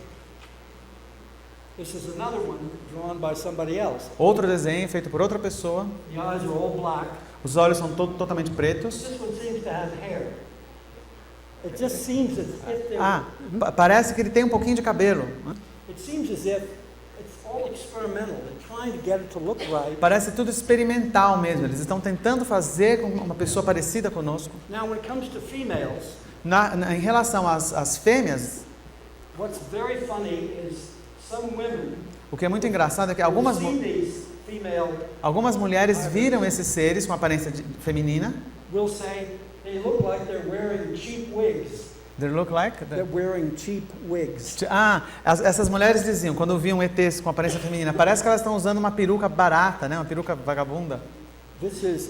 This is another one drawn by somebody else. Outro desenho feito por outra pessoa. The eyes are all black. Os olhos são totalmente pretos. This one seems to have hair. It just seems as if they're. Parece que ele tem um pouquinho de cabelo. It seems as if it's all experimental. They're trying to get it to look right. Parece tudo experimental mesmo. Eles estão tentando fazer com uma pessoa parecida conosco. Now, when it comes to females, Em relação às fêmeas, what's very funny is some women o que é muito engraçado é que who've seen these female algumas mulheres viram esses seres com aparência feminina. will say they look like they're wearing cheap wigs. They look like? They're wearing cheap wigs. Essas mulheres diziam, quando viam ETs com aparência feminina, parece que elas estão usando uma peruca barata, né? Uma peruca vagabunda. This is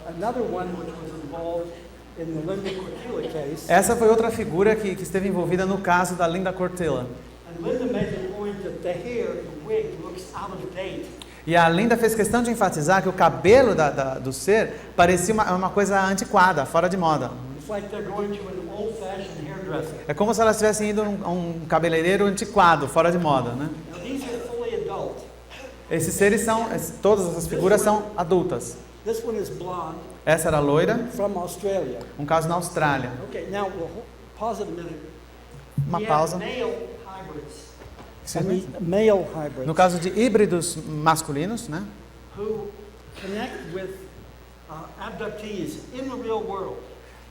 another one which was involved in the Linda Cortilla case. Essa foi outra figura que esteve envolvida no caso da Linda Cortilla. And Linda made the point that the hair, the wig, looks out of date. E a Linda fez questão de enfatizar que o cabelo do ser parecia uma coisa antiquada, fora de moda. It's like they're going to an old-fashioned hairdresser. É como se elas tivessem ido a um cabeleireiro antiquado, fora de moda, né? Now these are fully adult. Esses seres todas essas figuras são adultas. This one is blonde Essa era loira, from Australia. um caso na Austrália. Okay, now we'll pause it a minute. Uma We pausa. have male hybrids. Excuse me? Male hybrids. No caso de híbridos masculinos, né? Who connect with abductees in the real world.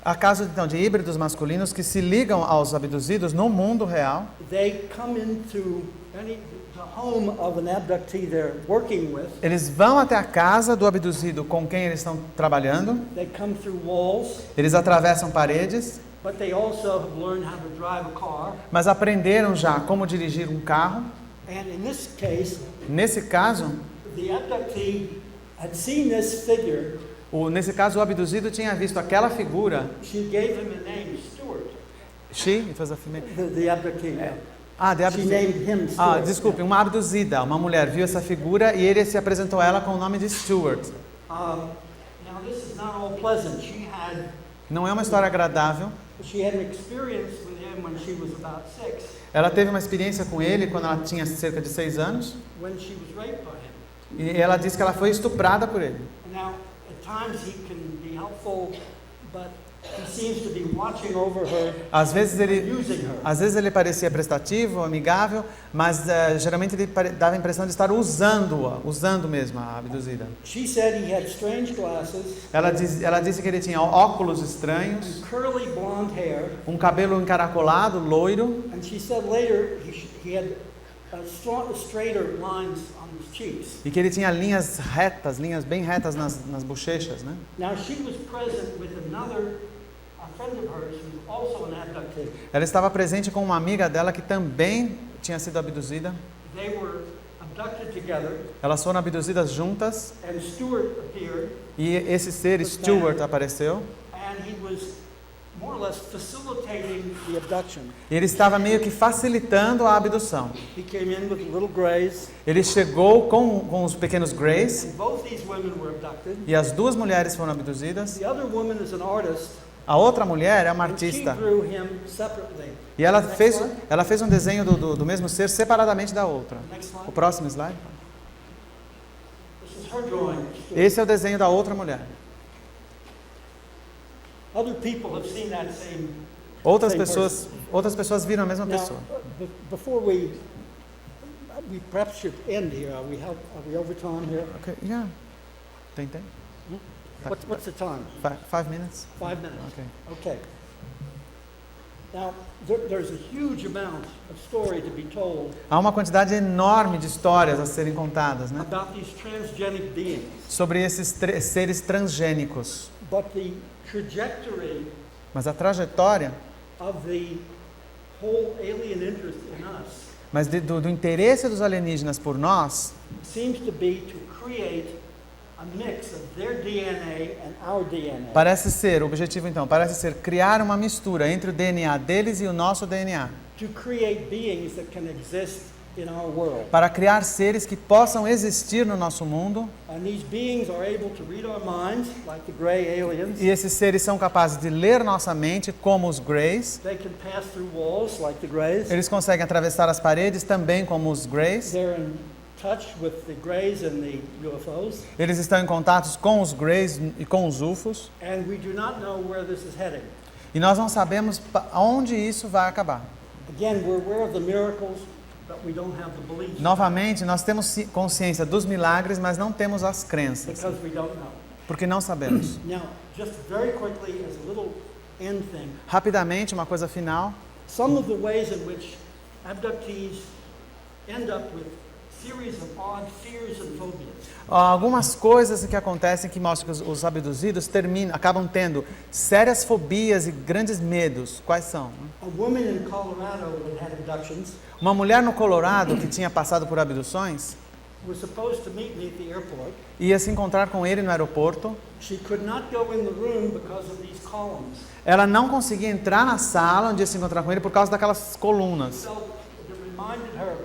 Há casos então de híbridos masculinos que se ligam aos abduzidos no mundo real. They come into the home of an abductee they're working with. Eles vão até a casa do abduzido com quem eles estão trabalhando. They come through walls, Eles atravessam paredes, but they also have learned how to drive a car. mas aprenderam já como dirigir um carro. And in this case, Nesse caso, the abductee had seen this figure. nesse caso o abduzido tinha visto aquela figura. She gave him a name, Stuart. It was a female. The abductee. The She named him Stuart. Desculpe, uma abduzida, uma mulher viu essa figura e ele se apresentou a ela com o nome de Stuart. Now this is not all pleasant. Não é uma história agradável. She had an experience with him when she was about 6, Ela teve uma experiência com ele quando ela tinha cerca de 6 anos. when she was raped by him. E ela disse que ela foi estuprada por ele. Now, at times he can be helpful, but he seems to be watching over her, Às vezes using her. ele parecia prestativo, amigável, mas geralmente ele dava a impressão de estar usando mesmo a abduzida. She said he had strange glasses, Ela disse que ele tinha óculos estranhos, curly blonde hair, um cabelo encaracolado, loiro, and she said later he had straighter lines on his cheeks. e que ele tinha linhas bem retas nas bochechas, né? Now she was present with a friend of hers who's also an abductee. Ela estava presente com uma amiga dela que também tinha sido abduzida. They were abducted together, Elas foram abduzidas juntas and Stuart appeared, e esse ser, Stuart, apareceu. and he was more or less facilitating the abduction. E ele estava meio que facilitando a abdução. He came in with little grays, Ele chegou com os pequenos Greys and both these women were abducted. e as duas mulheres foram abduzidas. The other woman is an artist, A outra mulher é uma and she artista drew him separately. e ela fez um desenho do mesmo ser separadamente da outra. Next slide. O próximo slide. This is her drawing. Esse é o desenho da outra mulher. Other people have seen that same. Outras Same pessoas viram a mesma Now, pessoa. before we perhaps should end here. Are we over time here? Okay, yeah. Tem? What's the time? 5 minutes? 5 minutes. Okay. Okay. Now, there's a huge amount of story to be told Há uma quantidade enorme de histórias a serem contadas, né? about these transgenic beings, Sobre esses seres transgênicos. but the trajectory Mas a trajetória, of the whole alien interest in us mas do interesse dos alienígenas por nós, seems to be to create a mix of their DNA and our DNA. o objetivo então, parece ser criar uma mistura entre o DNA deles e o nosso DNA. To create beings that can exist in our world. Para criar seres que possam existir no nosso mundo. And these beings are able to read our minds, like the gray aliens. E esses seres são capazes de ler nossa mente, como os Greys. They can pass through walls, like the grays. Eles conseguem atravessar as paredes, também como os Greys. They're in touch with the grays and the UFOs. Eles estão em contato com os Greys e com os UFOs. And we do not know where this is heading. E nós não sabemos onde isso vai acabar. Again, we're aware of the miracles, but we don't have the beliefs. Novamente, nós temos consciência dos milagres, mas não temos as crenças, Because we don't know. porque não sabemos. Now, just very quickly, as a little end thing, Rapidamente, uma coisa final. some of the ways in which abductees end up with series of odd fears and phobias. Algumas coisas que acontecem que mostram que os abduzidos acabam tendo sérias fobias e grandes medos. Quais são? A woman in Colorado that had abductions Uma mulher no Colorado que tinha passado por abduções, was supposed to meet me at the airport. ia se encontrar com ele no aeroporto. She could not go in the room because of these columns. Ela não conseguia entrar na sala onde ia se encontrar com ele por causa daquelas colunas. So it reminded her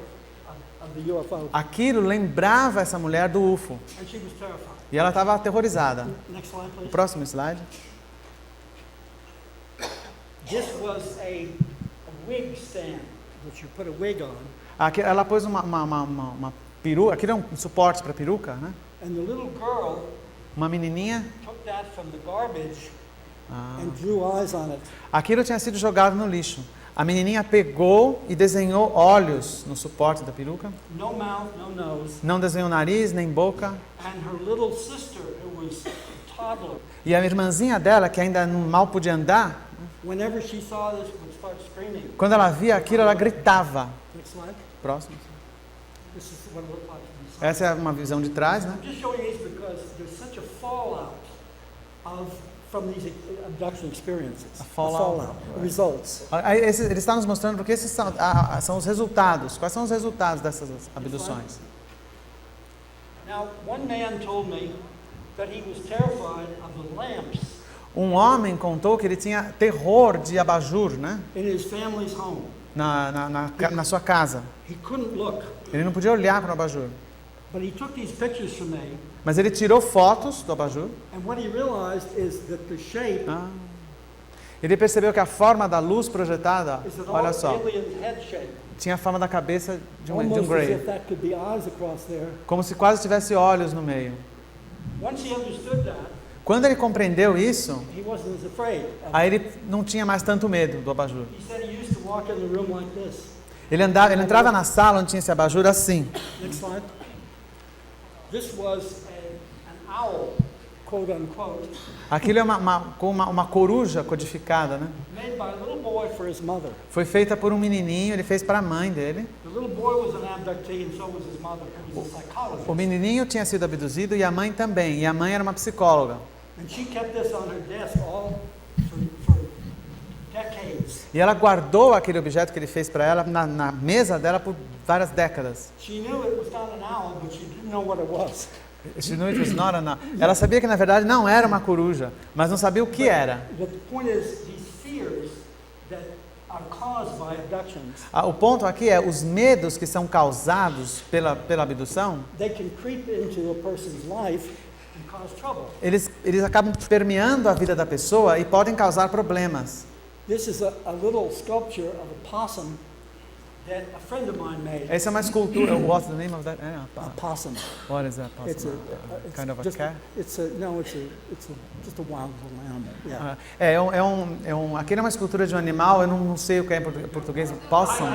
of the UFO, Aquilo lembrava essa mulher do UFO. and she was terrified. E ela estava aterrorizada. Next slide, please. Próximo slide. This was a wig stand, which you put a wig on, Aqui, ela pôs uma peruca. Aquilo é um suporte para peruca, né? and the little girl Uma menininha. took that from the garbage Ah. and drew eyes on it. Aquilo tinha sido jogado no lixo. A menininha pegou e desenhou olhos no suporte da peruca. No mouth, no nose. Não desenhou nariz nem boca. And her little sister, who was a toddler, E a irmãzinha dela, que ainda mal podia andar, whenever she saw this, would start screaming. quando ela via aquilo, ela gritava. Next slide. Próximo. This is what it looked like from the side. Essa é uma visão de trás, né? I'm just showing these because there's such a fallout from these abduction experiences. A fallout. The results. Ele está nos mostrando porque esses são os resultados. Quais são os resultados dessas abduções? Now, one man told me that he was terrified of the lamps Um homem contou que ele tinha terror de abajur, né? in his family's home. Na sua casa. He couldn't look, Ele não podia olhar para o abajur. but he took these pictures from me, Mas ele tirou fotos do abajur. and what he realized is that the shape Ele percebeu que a forma da luz projetada, is an olha só, alien head shape. tinha a forma da cabeça de um Almost as grey. if that could be eyes across there. Como se quase tivesse olhos no meio. Once he understood that, Quando ele compreendeu isso, he wasn't as afraid. aí ele não tinha mais tanto medo do abajur. He said he used to walk in the room like this. Ele entrava na sala onde tinha esse abajur assim. Next slide. This was an owl, quote unquote, Aquilo é uma coruja codificada, né? made by a little boy for his mother. Foi feita por um menininho, ele fez para a mãe dele. The little boy was an abductee, and so was his mother, who was a psychologist. O menininho tinha sido abduzido e a mãe também. E a mãe era uma psicóloga. And she kept this on her desk all for decades. E ela guardou aquele objeto que ele fez para ela na mesa dela por várias décadas. She knew it was not an owl, but she didn't know what it was. She knew it was not Ela sabia que na verdade não era uma coruja, mas não sabia o que era. But the point is, these fears that are caused by abductions, O ponto aqui é os medos que são causados pela abdução, they can creep into a person's life and cause trouble. eles acabam permeando a vida da pessoa e podem causar problemas. This is a little sculpture of a possum that a friend of mine made. Essa é uma escultura. What's the name of that? A possum. What is that? It's Kind of a just cat? just a wild little animal. Yeah. Aquilo é uma escultura de um animal, eu não sei o que é em português. Possum.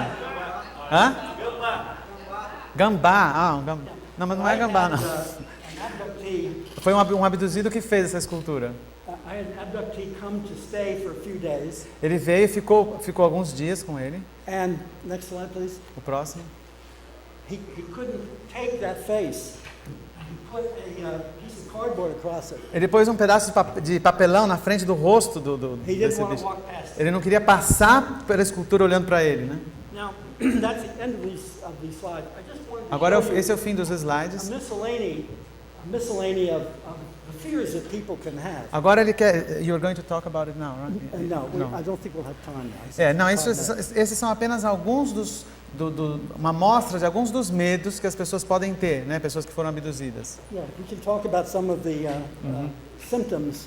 Hã? Gambá. Não, mas não é gambá, não. An abductee, Foi um abduzido que fez essa escultura. I had an abductee come to stay for a few days. Ele veio e ficou alguns dias com ele. And next slide, please. O próximo. He couldn't take that face. He put a piece of cardboard across it. Ele pôs um pedaço de papelão na frente do rosto He didn't desse want to bicho. walk past it. Ele não queria passar pela escultura olhando para ele, né? Now, that's the end of these slides. I just wanted to Agora show you esse é o fim dos a slides. miscellany of the fears that people can have. Agora ele quer. You're going to talk about it now, right? No, No. I don't think we'll have time now. Não, esses são apenas alguns uma amostra de alguns dos medos que as pessoas podem ter, né? Pessoas que foram abduzidas. Yeah, we can talk about some of the symptoms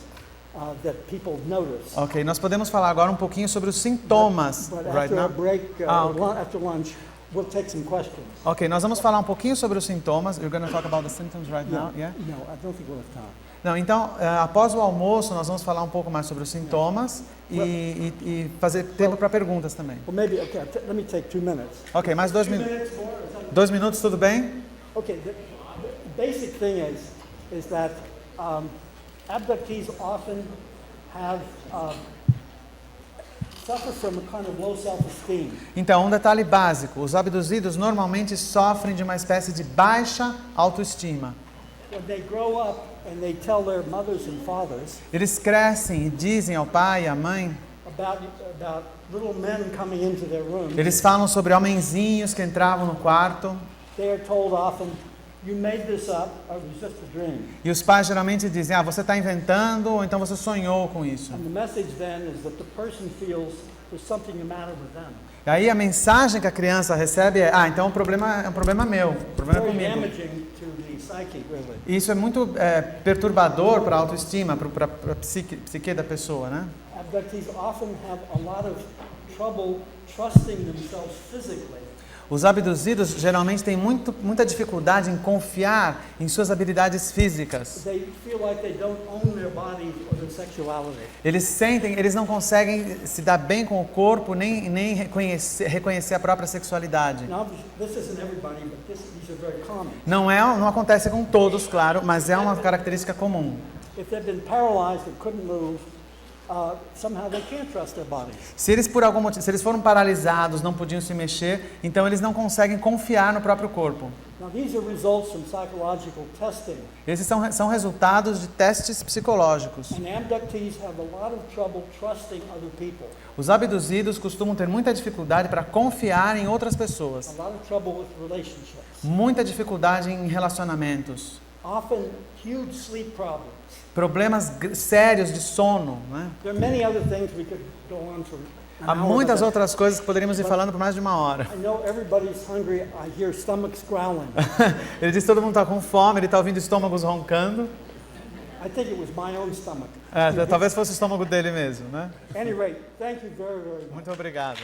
that people notice. Ok, nós podemos falar agora um pouquinho sobre os sintomas, But right after now. a break, Okay. after lunch, we'll take some questions. Ok, nós vamos falar um pouquinho sobre os sintomas. You're going to talk about the symptoms right now, yeah? No, I don't think we'll have time. Não, então, após o almoço, nós vamos falar um pouco mais sobre os sintomas e fazer tempo para perguntas também. Well, maybe, okay, let me take 2 minutes. Ok, mais 2 minutos. Minutes more? Is that 2 minutos, tudo bem? Okay, the basic thing is that abductees often have suffer from a kind of low self-esteem. Então, um detalhe básico: os abduzidos normalmente sofrem de uma espécie de baixa autoestima. When they grow up and they tell their mothers and fathers Eles crescem e dizem ao pai e à mãe, about little men coming into their room, eles falam sobre homenzinhos que entravam no quarto. they are told often, You made this up, or it was just a dream. E os pais geralmente dizem, você está inventando, ou então você sonhou com isso. And the message then is that the person feels there's something the matter with them. E aí a mensagem que a criança recebe é, então o problema é um problema meu, o problema é Very comigo. damaging to the psyche, really. E isso é muito perturbador para a autoestima, para a psique da pessoa, né? Abductees often have a lot of trouble trusting themselves physically. Os abduzidos geralmente têm muita dificuldade em confiar em suas habilidades físicas. They feel like they don't own their bodies or their sexuality. Eles não conseguem se dar bem com o corpo, nem reconhecer a própria sexualidade. Now, this isn't everybody, but these are very common. Não acontece com todos, claro, mas é uma característica comum. If they've been paralyzed and couldn't move, somehow they can't trust their bodies. Se eles por algum motivo, se eles foram paralisados, não podiam se mexer, então eles não conseguem confiar no próprio corpo. Now, these are results from psychological testing. Esses são resultados de testes psicológicos. And abductees have a lot of trouble trusting other people. Os abduzidos costumam ter muita dificuldade para confiar em outras pessoas. A lot of trouble with relationships. Muita dificuldade em relacionamentos. Often huge sleep problems. Problemas sérios de sono, né? There are many other things we could go on for an Há hour muitas with outras coisas que poderíamos ir falando por mais de uma hora. I know everybody's hungry. I hear stomachs growling. Ele diz que todo mundo está com fome, ele está ouvindo estômagos roncando. I think it was my own stomach. Talvez fosse o estômago dele mesmo, né? At any rate, thank you very, very much. Muito obrigado.